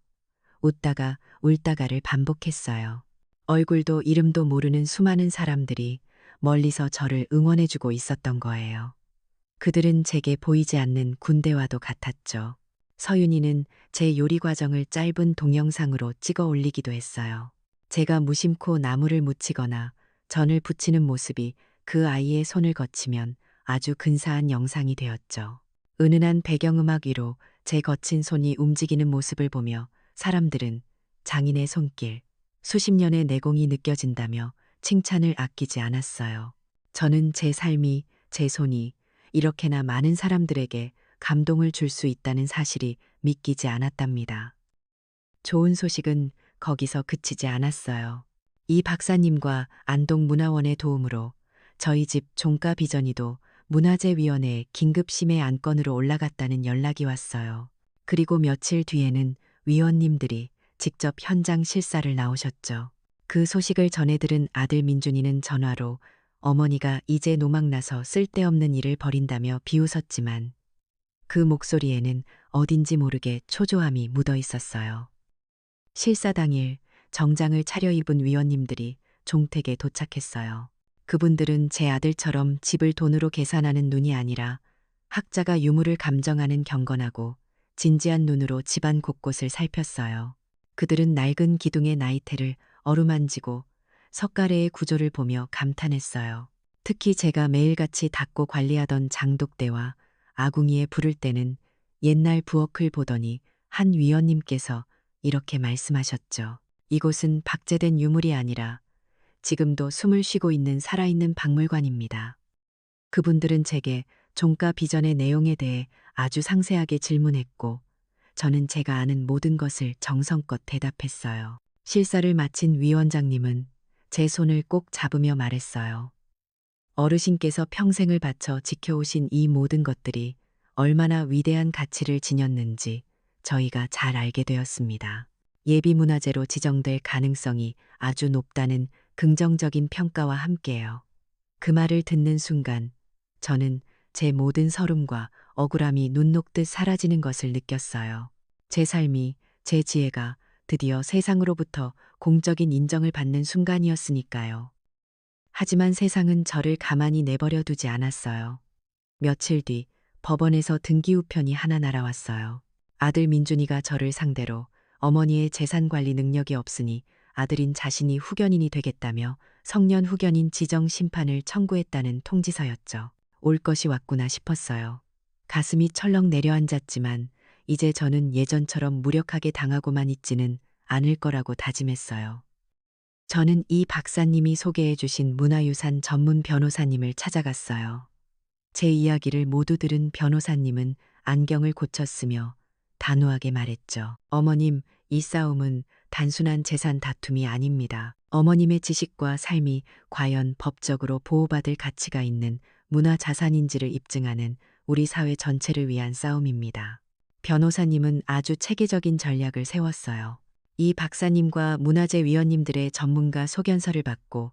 웃다가 울다가를 반복했어요. 얼굴도 이름도 모르는 수많은 사람들이 멀리서 저를 응원해주고 있었던 거예요. 그들은 제게 보이지 않는 군대와도 같았죠. 서윤이는 제 요리 과정을 짧은 동영상으로 찍어 올리기도 했어요. 제가 무심코 나물을 무치거나 전을 부치는 모습이 그 아이의 손을 거치면 아주 근사한 영상이 되었죠. 은은한 배경음악 위로 제 거친 손이 움직이는 모습을 보며 사람들은 장인의 손길, 수십 년의 내공이 느껴진다며 칭찬을 아끼지 않았어요. 저는 제 삶이, 제 손이 이렇게나 많은 사람들에게 감동을 줄 수 있다는 사실이 믿기지 않았답니다. 좋은 소식은 거기서 그치지 않았어요. 이 박사님과 안동문화원의 도움으로 저희 집 종가 비전이도 문화재위원회 긴급 심해 안건으로 올라갔다는 연락이 왔어요. 그리고 며칠 뒤에는 위원님들이 직접 현장 실사를 나오셨죠. 그 소식을 전해 들은 아들 민준이는 전화로 어머니가 이제 노망나서 쓸데없는 일을 벌인다며 비웃었지만 그 목소리에는 어딘지 모르게 초조함이 묻어 있었어요. 실사 당일 정장을 차려입은 위원님들이 종택에 도착했어요. 그분들은 제 아들처럼 집을 돈으로 계산하는 눈이 아니라 학자가 유물을 감정하는 경건하고 진지한 눈으로 집안 곳곳을 살폈어요. 그들은 낡은 기둥의 나이테를 어루만지고 석가래의 구조를 보며 감탄했어요. 특히 제가 매일같이 닦고 관리하던 장독대와 아궁이에 불을 때는 옛날 부엌을 보더니 한 위원님께서 이렇게 말씀하셨죠. 이곳은 박제된 유물이 아니라 지금도 숨을 쉬고 있는 살아있는 박물관입니다. 그분들은 제게 종가 비전의 내용에 대해 아주 상세하게 질문했고 저는 제가 아는 모든 것을 정성껏 대답했어요. 실사를 마친 위원장님은 제 손을 꼭 잡으며 말했어요. 어르신께서 평생을 바쳐 지켜오신 이 모든 것들이 얼마나 위대한 가치를 지녔는지 저희가 잘 알게 되었습니다. 예비문화재로 지정될 가능성이 아주 높다는 긍정적인 평가와 함께요. 그 말을 듣는 순간 저는 제 모든 서름과 억울함이 눈 녹듯 사라지는 것을 느꼈어요. 제 삶이, 제 지혜가 드디어 세상으로부터 공적인 인정을 받는 순간이었으니까요. 하지만 세상은 저를 가만히 내버려 두지 않았어요. 며칠 뒤 법원에서 등기우편이 하나 날아왔어요. 아들 민준이가 저를 상대로 어머니의 재산 관리 능력이 없으니 아들인 자신이 후견인이 되겠다며 성년 후견인 지정 심판을 청구했다는 통지서였죠. 올 것이 왔구나 싶었어요. 가슴이 철렁 내려앉았지만 이제 저는 예전처럼 무력하게 당하고만 있지는 않을 거라고 다짐했어요. 저는 이 박사님이 소개해 주신 문화유산 전문 변호사님을 찾아갔어요. 제 이야기를 모두 들은 변호사님은 안경을 고쳤으며 단호하게 말했죠. 어머님, 이 싸움은 단순한 재산 다툼이 아닙니다. 어머님의 지식과 삶이 과연 법적으로 보호받을 가치가 있는 문화자산인지를 입증하는 우리 사회 전체를 위한 싸움입니다. 변호사님은 아주 체계적인 전략을 세웠어요. 이 박사님과 문화재위원님들의 전문가 소견서를 받고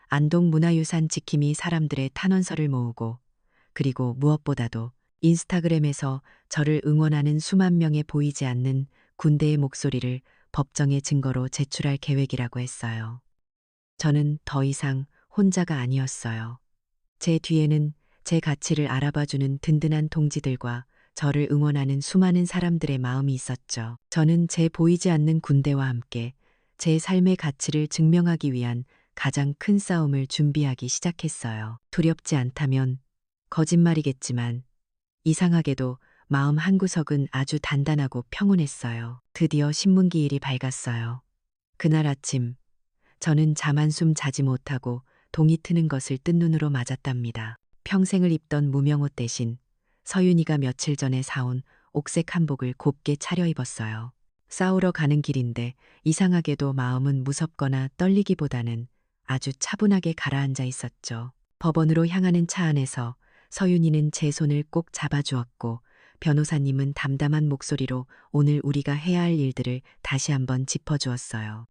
안동 문화유산 지킴이 사람들의 탄원서를 모으고 그리고 무엇보다도 인스타그램에서 저를 응원하는 수만 명의 보이지 않는 군대의 목소리를 법정의 증거로 제출할 계획이라고 했어요. 저는 더 이상 혼자가 아니었어요. 제 뒤에는 제 가치를 알아봐주는 든든한 동지들과 저를 응원하는 수많은 사람들의 마음이 있었죠. 저는 제 보이지 않는 군대와 함께 제 삶의 가치를 증명하기 위한 가장 큰 싸움을 준비하기 시작했어요. 두렵지 않다면 거짓말이겠지만 이상하게도 마음 한구석은 아주 단단하고 평온했어요. 드디어 신문기일이 밝았어요. 그날 아침 저는 잠 한숨 자지 못하고 동이 트는 것을 뜬 눈으로 맞았답니다. 평생을 입던 무명옷 대신 서윤이가 며칠 전에 사온 옥색 한복을 곱게 차려입었어요. 싸우러 가는 길인데 이상하게도 마음은 무섭거나 떨리기보다는 아주 차분하게 가라앉아 있었죠. 법원으로 향하는 차 안에서 서윤이는 제 손을 꼭 잡아주었고 변호사님은 담담한 목소리로 오늘 우리가 해야 할 일들을 다시 한번 짚어주었어요.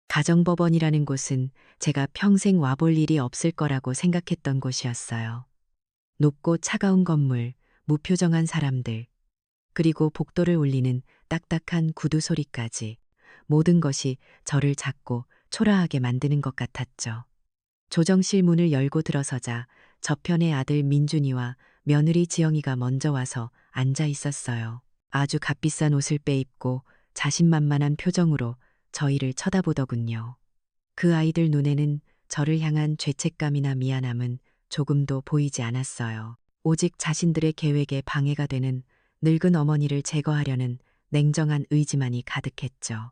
가정법원이라는 곳은 제가 평생 와볼 일이 없을 거라고 생각했던 곳이었어요. 높고 차가운 건물, 무표정한 사람들, 그리고 복도를 울리는 딱딱한 구두 소리까지 모든 것이 저를 작고 초라하게 만드는 것 같았죠. 조정실 문을 열고 들어서자 저편의 아들 민준이와 며느리 지영이가 먼저 와서 앉아 있었어요. 아주 값비싼 옷을 빼입고 자신만만한 표정으로 저희를 쳐다보더군요. 그 아이들 눈에는 저를 향한 죄책감이나 미안함은 조금도 보이지 않았어요. 오직 자신들의 계획에 방해가 되는 늙은 어머니를 제거하려는 냉정한 의지만이 가득했죠.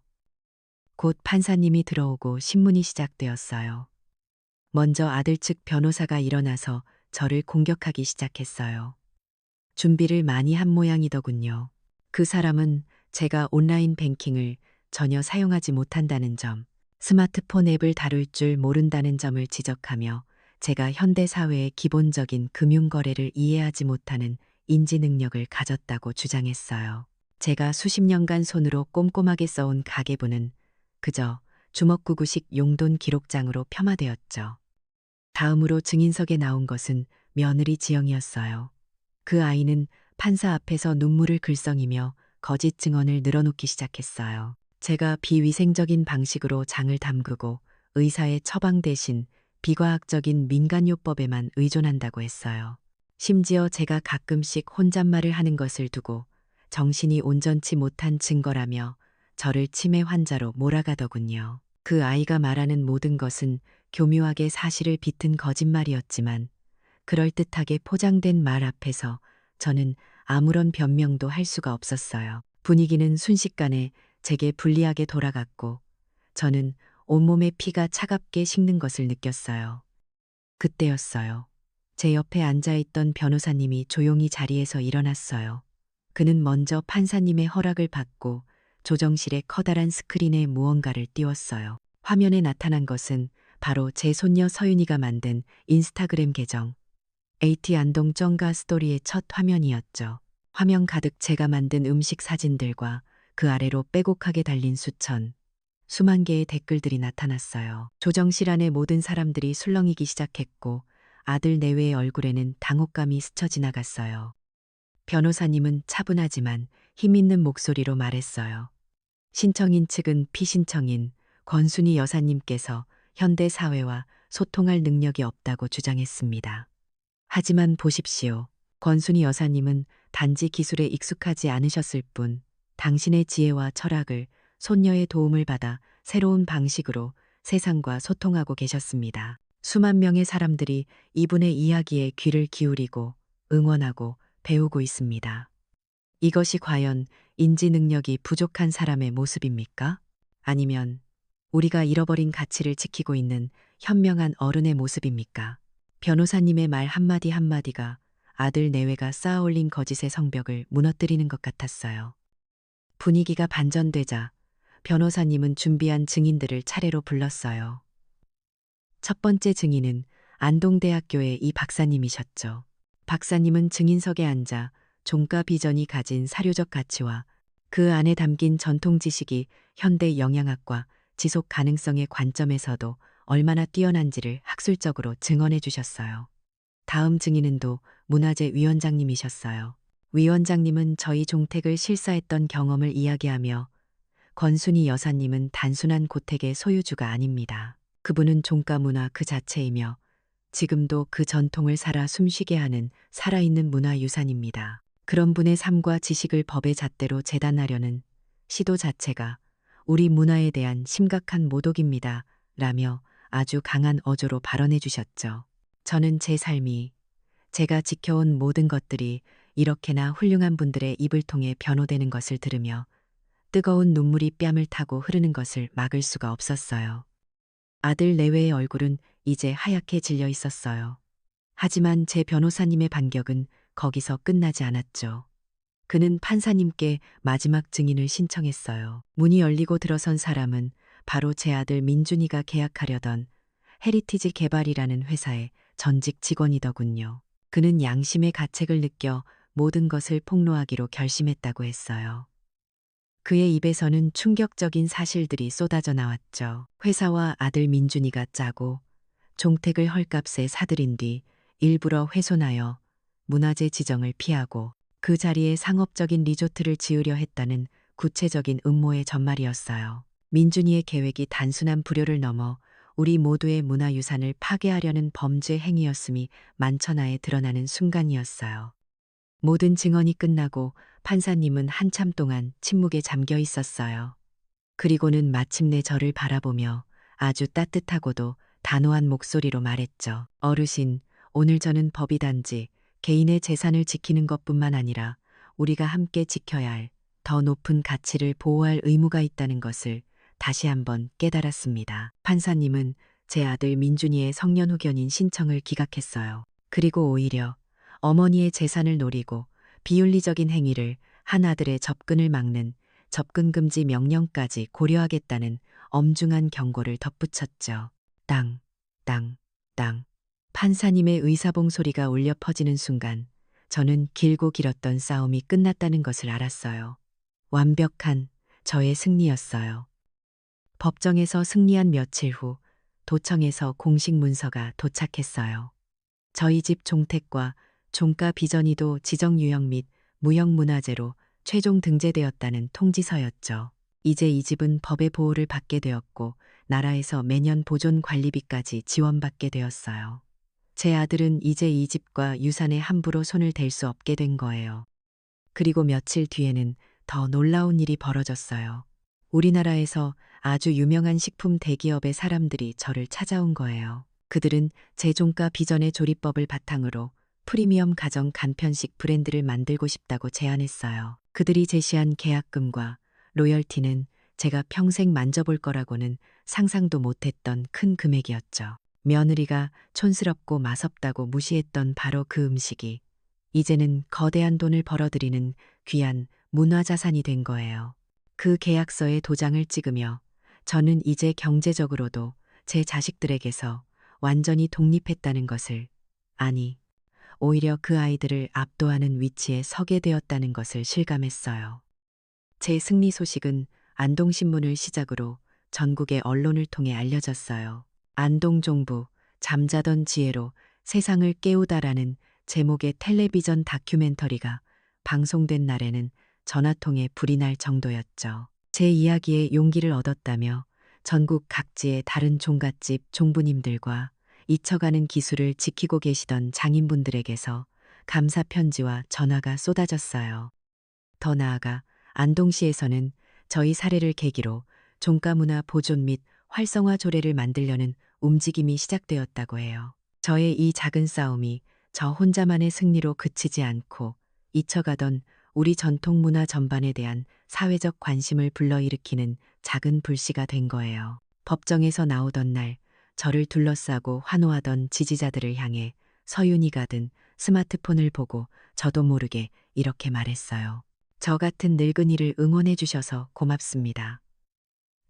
곧 판사님이 들어오고 신문이 시작되었어요. 먼저 아들 측 변호사가 일어나서 저를 공격하기 시작했어요. 준비를 많이 한 모양이더군요. 그 사람은 제가 온라인 뱅킹을 전혀 사용하지 못한다는 점, 스마트폰 앱을 다룰 줄 모른다는 점을 지적하며 제가 현대 사회의 기본적인 금융거래를 이해하지 못하는 인지 능력을 가졌다고 주장했어요. 제가 수십 년간 손으로 꼼꼼하게 써온 가계부는 그저 주먹구구식 용돈 기록장으로 폄하되었죠. 다음으로 증인석에 나온 것은 며느리 지영이었어요. 그 아이는 판사 앞에서 눈물을 글썽이며 거짓 증언을 늘어놓기 시작했어요. 제가 비위생적인 방식으로 장을 담그고 의사의 처방 대신 비과학적인 민간요법에만 의존한다고 했어요. 심지어 제가 가끔씩 혼잣말을 하는 것을 두고 정신이 온전치 못한 증거라며 저를 치매 환자로 몰아가더군요. 그 아이가 말하는 모든 것은 교묘하게 사실을 비튼 거짓말이었지만 그럴듯하게 포장된 말 앞에서 저는 아무런 변명도 할 수가 없었어요. 분위기는 순식간에 제게 불리하게 돌아갔고 저는 온몸의 피가 차갑게 식는 것을 느꼈어요. 그때였어요. 제 옆에 앉아있던 변호사님이 조용히 자리에서 일어났어요. 그는 먼저 판사님의 허락을 받고 조정실의 커다란 스크린에 무언가를 띄웠어요. 화면에 나타난 것은 바로 제 손녀 서윤이가 만든 인스타그램 계정 AT 안동 쩡가 스토리의 첫 화면이었죠. 화면 가득 제가 만든 음식 사진들과 그 아래로 빼곡하게 달린 수만 개의 댓글들이 나타났어요. 조정실 안의 모든 사람들이 술렁이기 시작했고 아들 내외의 얼굴에는 당혹감이 스쳐 지나갔어요. 변호사님은 차분하지만 힘있는 목소리로 말했어요. 신청인 측은 피신청인 권순희 여사님께서 현대 사회와 소통할 능력이 없다고 주장했습니다. 하지만 보십시오. 권순희 여사님은 단지 기술에 익숙하지 않으셨을 뿐 당신의 지혜와 철학을 손녀의 도움을 받아 새로운 방식으로 세상과 소통하고 계셨습니다. 수만 명의 사람들이 이분의 이야기에 귀를 기울이고 응원하고 배우고 있습니다. 이것이 과연 인지 능력이 부족한 사람의 모습입니까? 아니면 우리가 잃어버린 가치를 지키고 있는 현명한 어른의 모습입니까? 변호사님의 말 한마디 한마디가 아들 내외가 쌓아올린 거짓의 성벽을 무너뜨리는 것 같았어요. 분위기가 반전되자 변호사님은 준비한 증인들을 차례로 불렀어요. 첫 번째 증인은 안동대학교의 이 박사님이셨죠. 박사님은 증인석에 앉아 종가 비전이 가진 사료적 가치와 그 안에 담긴 전통 지식이 현대 영양학과 지속 가능성의 관점에서도 얼마나 뛰어난지를 학술적으로 증언해 주셨어요. 다음 증인은 또 문화재 위원장님이셨어요. 위원장님은 저희 종택을 실사했던 경험을 이야기하며 권순희 여사님은 단순한 고택의 소유주가 아닙니다. 그분은 종가 문화 그 자체이며 지금도 그 전통을 살아 숨쉬게 하는 살아있는 문화유산입니다. 그런 분의 삶과 지식을 법의 잣대로 재단하려는 시도 자체가 우리 문화에 대한 심각한 모독입니다. 라며 아주 강한 어조로 발언해 주셨죠. 저는 제 삶이, 제가 지켜온 모든 것들이 이렇게나 훌륭한 분들의 입을 통해 변호되는 것을 들으며 뜨거운 눈물이 뺨을 타고 흐르는 것을 막을 수가 없었어요. 아들 내외의 얼굴은 이제 하얗게 질려 있었어요. 하지만 제 변호사님의 반격은 거기서 끝나지 않았죠. 그는 판사님께 마지막 증인을 신청했어요. 문이 열리고 들어선 사람은 바로 제 아들 민준이가 계약하려던 헤리티지 개발이라는 회사의 전직 직원이더군요. 그는 양심의 가책을 느껴 모든 것을 폭로하기로 결심했다고 했어요. 그의 입에서는 충격적인 사실들이 쏟아져 나왔죠. 회사와 아들 민준이가 짜고 종택을 헐값에 사들인 뒤 일부러 훼손하여 문화재 지정을 피하고 그 자리에 상업적인 리조트를 지으려 했다는 구체적인 음모의 전말이었어요. 민준이의 계획이 단순한 불효를 넘어 우리 모두의 문화유산을 파괴하려는 범죄 행위였음이 만천하에 드러나는 순간이었어요. 모든 증언이 끝나고 판사님은 한참 동안 침묵에 잠겨 있었어요. 그리고는 마침내 저를 바라보며 아주 따뜻하고도 단호한 목소리로 말했죠. 어르신, 오늘 저는 법이 단지 개인의 재산을 지키는 것뿐만 아니라 우리가 함께 지켜야 할 더 높은 가치를 보호할 의무가 있다는 것을 다시 한번 깨달았습니다. 판사님은 제 아들 민준이의 성년 후견인 신청을 기각했어요. 그리고 오히려 어머니의 재산을 노리고 비윤리적인 행위를 한 아들의 접근을 막는 접근 금지 명령까지 고려하겠다는 엄중한 경고를 덧붙였죠. 땅, 땅, 땅. 판사님의 의사봉 소리가 울려 퍼지는 순간 저는 길고 길었던 싸움이 끝났다는 것을 알았어요. 완벽한 저의 승리였어요. 법정에서 승리한 며칠 후 도청에서 공식 문서가 도착했어요. 저희 집 종택과 종가 비전이도 지정유형 및 무형문화재로 최종 등재되었다는 통지서였죠. 이제 이 집은 법의 보호를 받게 되었고 나라에서 매년 보존 관리비까지 지원받게 되었어요. 제 아들은 이제 이 집과 유산에 함부로 손을 댈 수 없게 된 거예요. 그리고 며칠 뒤에는 더 놀라운 일이 벌어졌어요. 우리나라에서 아주 유명한 식품 대기업의 사람들이 저를 찾아온 거예요. 그들은 제 종가 비전의 조리법을 바탕으로 프리미엄 가정 간편식 브랜드를 만들고 싶다고 제안했어요. 그들이 제시한 계약금과 로열티는 제가 평생 만져볼 거라고는 상상도 못했던 큰 금액이었죠. 며느리가 촌스럽고 맛없다고 무시했던 바로 그 음식이 이제는 거대한 돈을 벌어들이는 귀한 문화자산이 된 거예요. 그 계약서에 도장을 찍으며 저는 이제 경제적으로도 제 자식들에게서 완전히 독립했다는 것을, 아니, 오히려 그 아이들을 압도하는 위치에 서게 되었다는 것을 실감했어요. 제 승리 소식은 안동신문을 시작으로 전국의 언론을 통해 알려졌어요. 안동종부, 잠자던 지혜로 세상을 깨우다라는 제목의 텔레비전 다큐멘터리가 방송된 날에는 전화통에 불이 날 정도였죠. 제 이야기에 용기를 얻었다며 전국 각지의 다른 종갓집 종부님들과 잊혀가는 기술을 지키고 계시던 장인분들에게서 감사 편지와 전화가 쏟아졌어요. 더 나아가 안동시에서는 저희 사례를 계기로 종가문화 보존 및 활성화 조례를 만들려는 움직임이 시작되었다고 해요. 저의 이 작은 싸움이 저 혼자만의 승리로 그치지 않고 잊혀가던 우리 전통 문화 전반에 대한 사회적 관심을 불러일으키는 작은 불씨가 된 거예요. 법정에서 나오던 날 저를 둘러싸고 환호하던 지지자들을 향해 서윤이가 든 스마트폰을 보고 저도 모르게 이렇게 말했어요. 저 같은 늙은이를 응원해 주셔서 고맙습니다.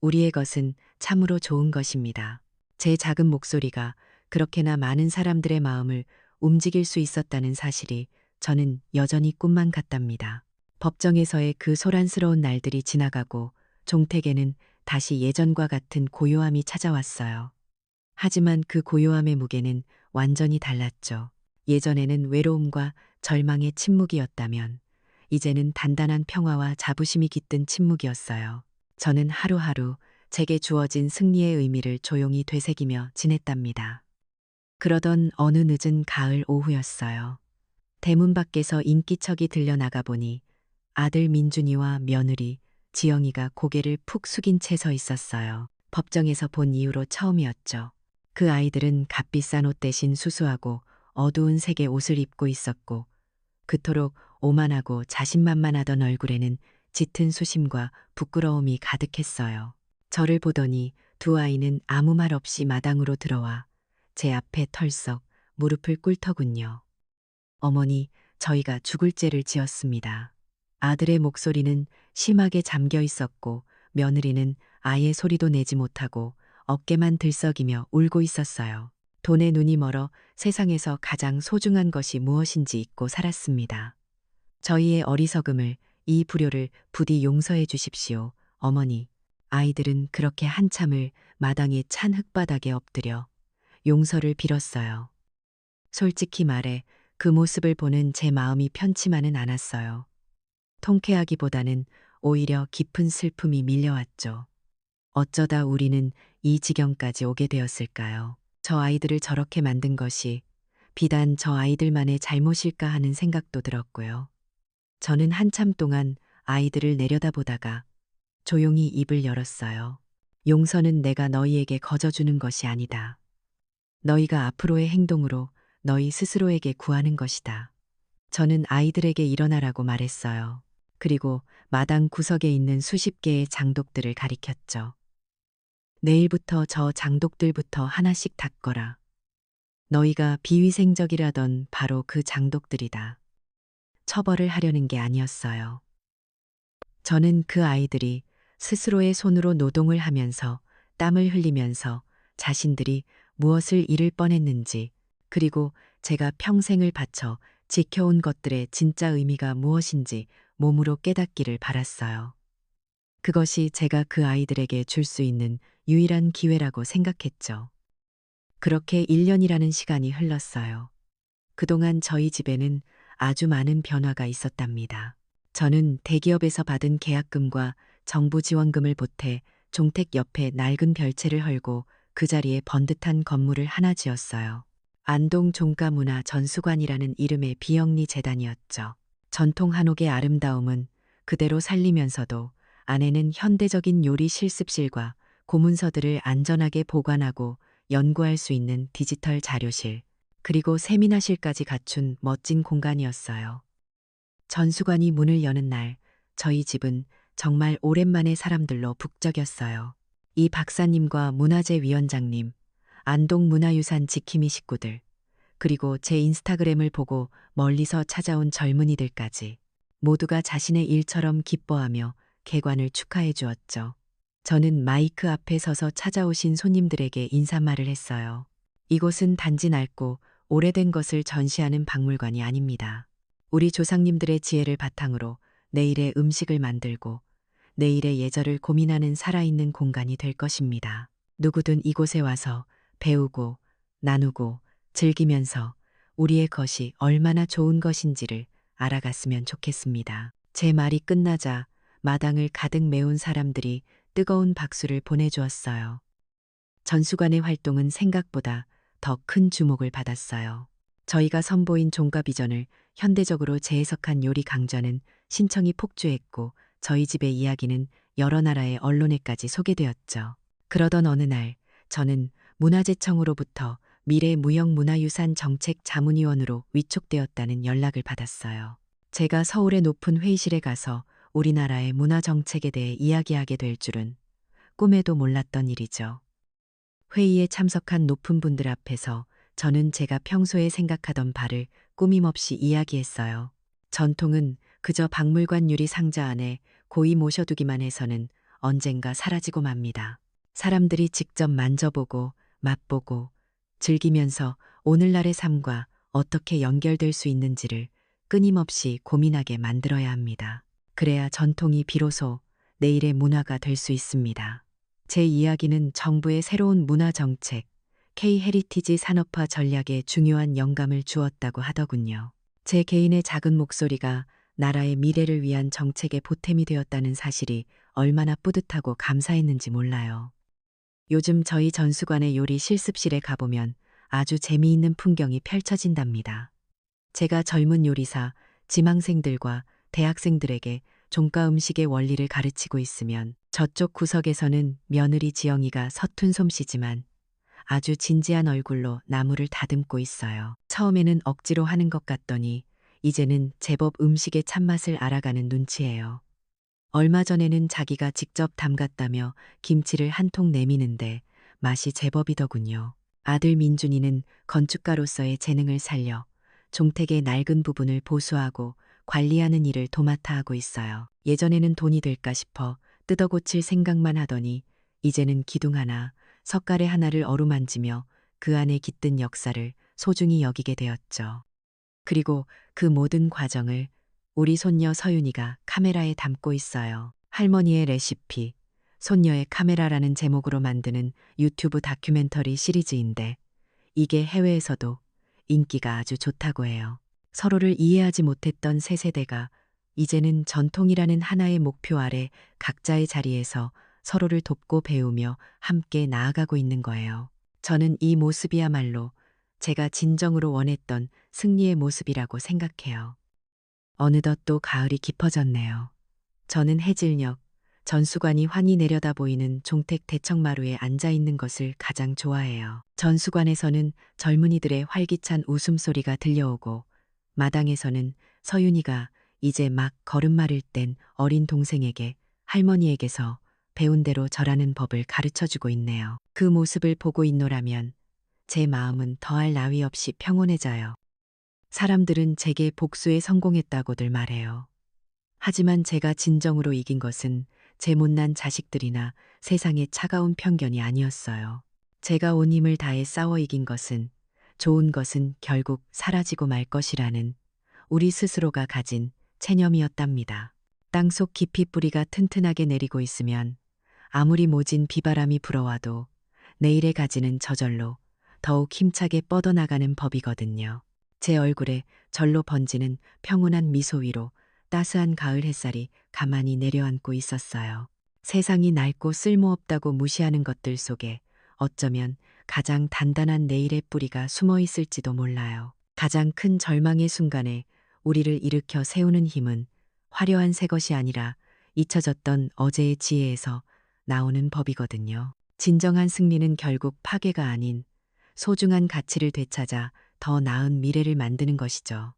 우리의 것은 참으로 좋은 것입니다. 제 작은 목소리가 그렇게나 많은 사람들의 마음을 움직일 수 있었다는 사실이 저는 여전히 꿈만 같답니다. 법정에서의 그 소란스러운 날들이 지나가고 종택에는 다시 예전과 같은 고요함이 찾아왔어요. 하지만 그 고요함의 무게는 완전히 달랐죠. 예전에는 외로움과 절망의 침묵이었다면 이제는 단단한 평화와 자부심이 깃든 침묵이었어요. 저는 하루하루 제게 주어진 승리의 의미를 조용히 되새기며 지냈답니다. 그러던 어느 늦은 가을 오후였어요. 대문 밖에서 인기척이 들려나가 보니 아들 민준이와 며느리 지영이가 고개를 푹 숙인 채 서 있었어요. 법정에서 본 이후로 처음이었죠. 그 아이들은 값비싼 옷 대신 수수하고 어두운 색의 옷을 입고 있었고 그토록 오만하고 자신만만하던 얼굴에는 짙은 수심과 부끄러움이 가득했어요. 저를 보더니 두 아이는 아무 말 없이 마당으로 들어와 제 앞에 털썩 무릎을 꿇더군요. 어머니, 저희가 죽을 죄를 지었습니다. 아들의 목소리는 심하게 잠겨 있었고 며느리는 아예 소리도 내지 못하고 어깨만 들썩이며 울고 있었어요. 돈에 눈이 멀어 세상에서 가장 소중한 것이 무엇인지 잊고 살았습니다. 저희의 어리석음을, 이 불효를 부디 용서해 주십시오, 어머니. 아이들은 그렇게 한참을 마당의 찬 흙바닥에 엎드려 용서를 빌었어요. 솔직히 말해 그 모습을 보는 제 마음이 편치만은 않았어요. 통쾌하기보다는 오히려 깊은 슬픔이 밀려왔죠. 어쩌다 우리는 이 지경까지 오게 되었을까요? 저 아이들을 저렇게 만든 것이 비단 저 아이들만의 잘못일까 하는 생각도 들었고요. 저는 한참 동안 아이들을 내려다보다가 조용히 입을 열었어요. 용서는 내가 너희에게 거저주는 것이 아니다. 너희가 앞으로의 행동으로 너희 스스로에게 구하는 것이다. 저는 아이들에게 일어나라고 말했어요. 그리고 마당 구석에 있는 수십 개의 장독들을 가리켰죠. 내일부터 저 장독들부터 하나씩 닦거라. 너희가 비위생적이라던 바로 그 장독들이다. 처벌을 하려는 게 아니었어요. 저는 그 아이들이 스스로의 손으로 노동을 하면서 땀을 흘리면서 자신들이 무엇을 잃을 뻔했는지, 그리고 제가 평생을 바쳐 지켜온 것들의 진짜 의미가 무엇인지 몸으로 깨닫기를 바랐어요. 그것이 제가 그 아이들에게 줄 수 있는 유일한 기회라고 생각했죠. 그렇게 1년이라는 시간이 흘렀어요. 그동안 저희 집에는 아주 많은 변화가 있었답니다. 저는 대기업에서 받은 계약금과 정부 지원금을 보태 종택 옆에 낡은 별채를 헐고 그 자리에 번듯한 건물을 하나 지었어요. 안동 종가문화 전수관이라는 이름의 비영리 재단이었죠. 전통 한옥의 아름다움은 그대로 살리면서도 안에는 현대적인 요리 실습실과 고문서들을 안전하게 보관하고 연구할 수 있는 디지털 자료실, 그리고 세미나실까지 갖춘 멋진 공간이었어요. 전수관이 문을 여는 날, 저희 집은 정말 오랜만에 사람들로 북적였어요. 이 박사님과 문화재 위원장님, 안동 문화유산 지킴이 식구들, 그리고 제 인스타그램을 보고 멀리서 찾아온 젊은이들까지 모두가 자신의 일처럼 기뻐하며 개관을 축하해 주었죠. 저는 마이크 앞에 서서 찾아오신 손님들에게 인사말을 했어요. 이곳은 단지 낡고 오래된 것을 전시하는 박물관이 아닙니다. 우리 조상님들의 지혜를 바탕으로 내일의 음식을 만들고 내일의 예절을 고민하는 살아있는 공간이 될 것입니다. 누구든 이곳에 와서 배우고 나누고 즐기면서 우리의 것이 얼마나 좋은 것인지를 알아갔으면 좋겠습니다. 제 말이 끝나자 마당을 가득 메운 사람들이 뜨거운 박수를 보내주었어요. 전수관의 활동은 생각보다 더 큰 주목을 받았어요. 저희가 선보인 종가 비전을 현대적으로 재해석한 요리 강좌는 신청이 폭주했고 저희 집의 이야기는 여러 나라의 언론에까지 소개되었죠. 그러던 어느 날 저는 문화재청으로부터 미래무형문화유산 정책 자문위원으로 위촉되었다는 연락을 받았어요. 제가 서울의 높은 회의실에 가서 우리나라의 문화정책에 대해 이야기하게 될 줄은 꿈에도 몰랐던 일이죠. 회의에 참석한 높은 분들 앞에서 저는 제가 평소에 생각하던 바를 꾸밈없이 이야기했어요. 전통은 그저 박물관 유리 상자 안에 고이 모셔두기만 해서는 언젠가 사라지고 맙니다. 사람들이 직접 만져보고 맛보고 즐기면서 오늘날의 삶과 어떻게 연결될 수 있는지를 끊임없이 고민하게 만들어야 합니다. 그래야 전통이 비로소 내일의 문화가 될 수 있습니다. 제 이야기는 정부의 새로운 문화 정책, K-헤리티지 산업화 전략에 중요한 영감을 주었다고 하더군요. 제 개인의 작은 목소리가 나라의 미래를 위한 정책의 보탬이 되었다는 사실이 얼마나 뿌듯하고 감사했는지 몰라요. 요즘 저희 전수관의 요리 실습실에 가보면 아주 재미있는 풍경이 펼쳐진답니다. 제가 젊은 요리사, 지망생들과 대학생들에게 종가 음식의 원리를 가르치고 있으면 저쪽 구석에서는 며느리 지영이가 서툰 솜씨지만 아주 진지한 얼굴로 나무를 다듬고 있어요. 처음에는 억지로 하는 것 같더니 이제는 제법 음식의 참맛을 알아가는 눈치예요. 얼마 전에는 자기가 직접 담갔다며 김치를 한 통 내미는데 맛이 제법이더군요. 아들 민준이는 건축가로서의 재능을 살려 종택의 낡은 부분을 보수하고 관리하는 일을 도맡아 하고 있어요. 예전에는 돈이 될까 싶어 뜯어 고칠 생각만 하더니 이제는 기둥 하나, 석가래 하나를 어루만지며 그 안에 깃든 역사를 소중히 여기게 되었죠. 그리고 그 모든 과정을 우리 손녀 서윤이가 카메라에 담고 있어요. 할머니의 레시피, 손녀의 카메라라는 제목으로 만드는 유튜브 다큐멘터리 시리즈인데 이게 해외에서도 인기가 아주 좋다고 해요. 서로를 이해하지 못했던 세 세대가 이제는 전통이라는 하나의 목표 아래 각자의 자리에서 서로를 돕고 배우며 함께 나아가고 있는 거예요. 저는 이 모습이야말로 제가 진정으로 원했던 승리의 모습이라고 생각해요. 어느덧 또 가을이 깊어졌네요. 저는 해질녘 전수관이 환히 내려다 보이는 종택 대청마루에 앉아 있는 것을 가장 좋아해요. 전수관에서는 젊은이들의 활기찬 웃음소리가 들려오고 마당에서는 서윤이가 이제 막 걸음마를 뗀 어린 동생에게 할머니에게서 배운 대로 절하는 법을 가르쳐 주고 있네요. 그 모습을 보고 있노라면 제 마음은 더할 나위 없이 평온해져요. 사람들은 제게 복수에 성공했다고들 말해요. 하지만 제가 진정으로 이긴 것은 제 못난 자식들이나 세상의 차가운 편견이 아니었어요. 제가 온 힘을 다해 싸워 이긴 것은 좋은 것은 결국 사라지고 말 것이라는 우리 스스로가 가진 체념이었답니다. 땅속 깊이 뿌리가 튼튼하게 내리고 있으면 아무리 모진 비바람이 불어와도 내일의 가지는 저절로 더욱 힘차게 뻗어나가는 법이거든요. 제 얼굴에 절로 번지는 평온한 미소 위로 따스한 가을 햇살이 가만히 내려앉고 있었어요. 세상이 낡고 쓸모없다고 무시하는 것들 속에 어쩌면 가장 단단한 내일의 뿌리가 숨어 있을지도 몰라요. 가장 큰 절망의 순간에 우리를 일으켜 세우는 힘은 화려한 새 것이 아니라 잊혀졌던 어제의 지혜에서 나오는 법이거든요. 진정한 승리는 결국 파괴가 아닌 소중한 가치를 되찾아 더 나은 미래를 만드는 것이죠.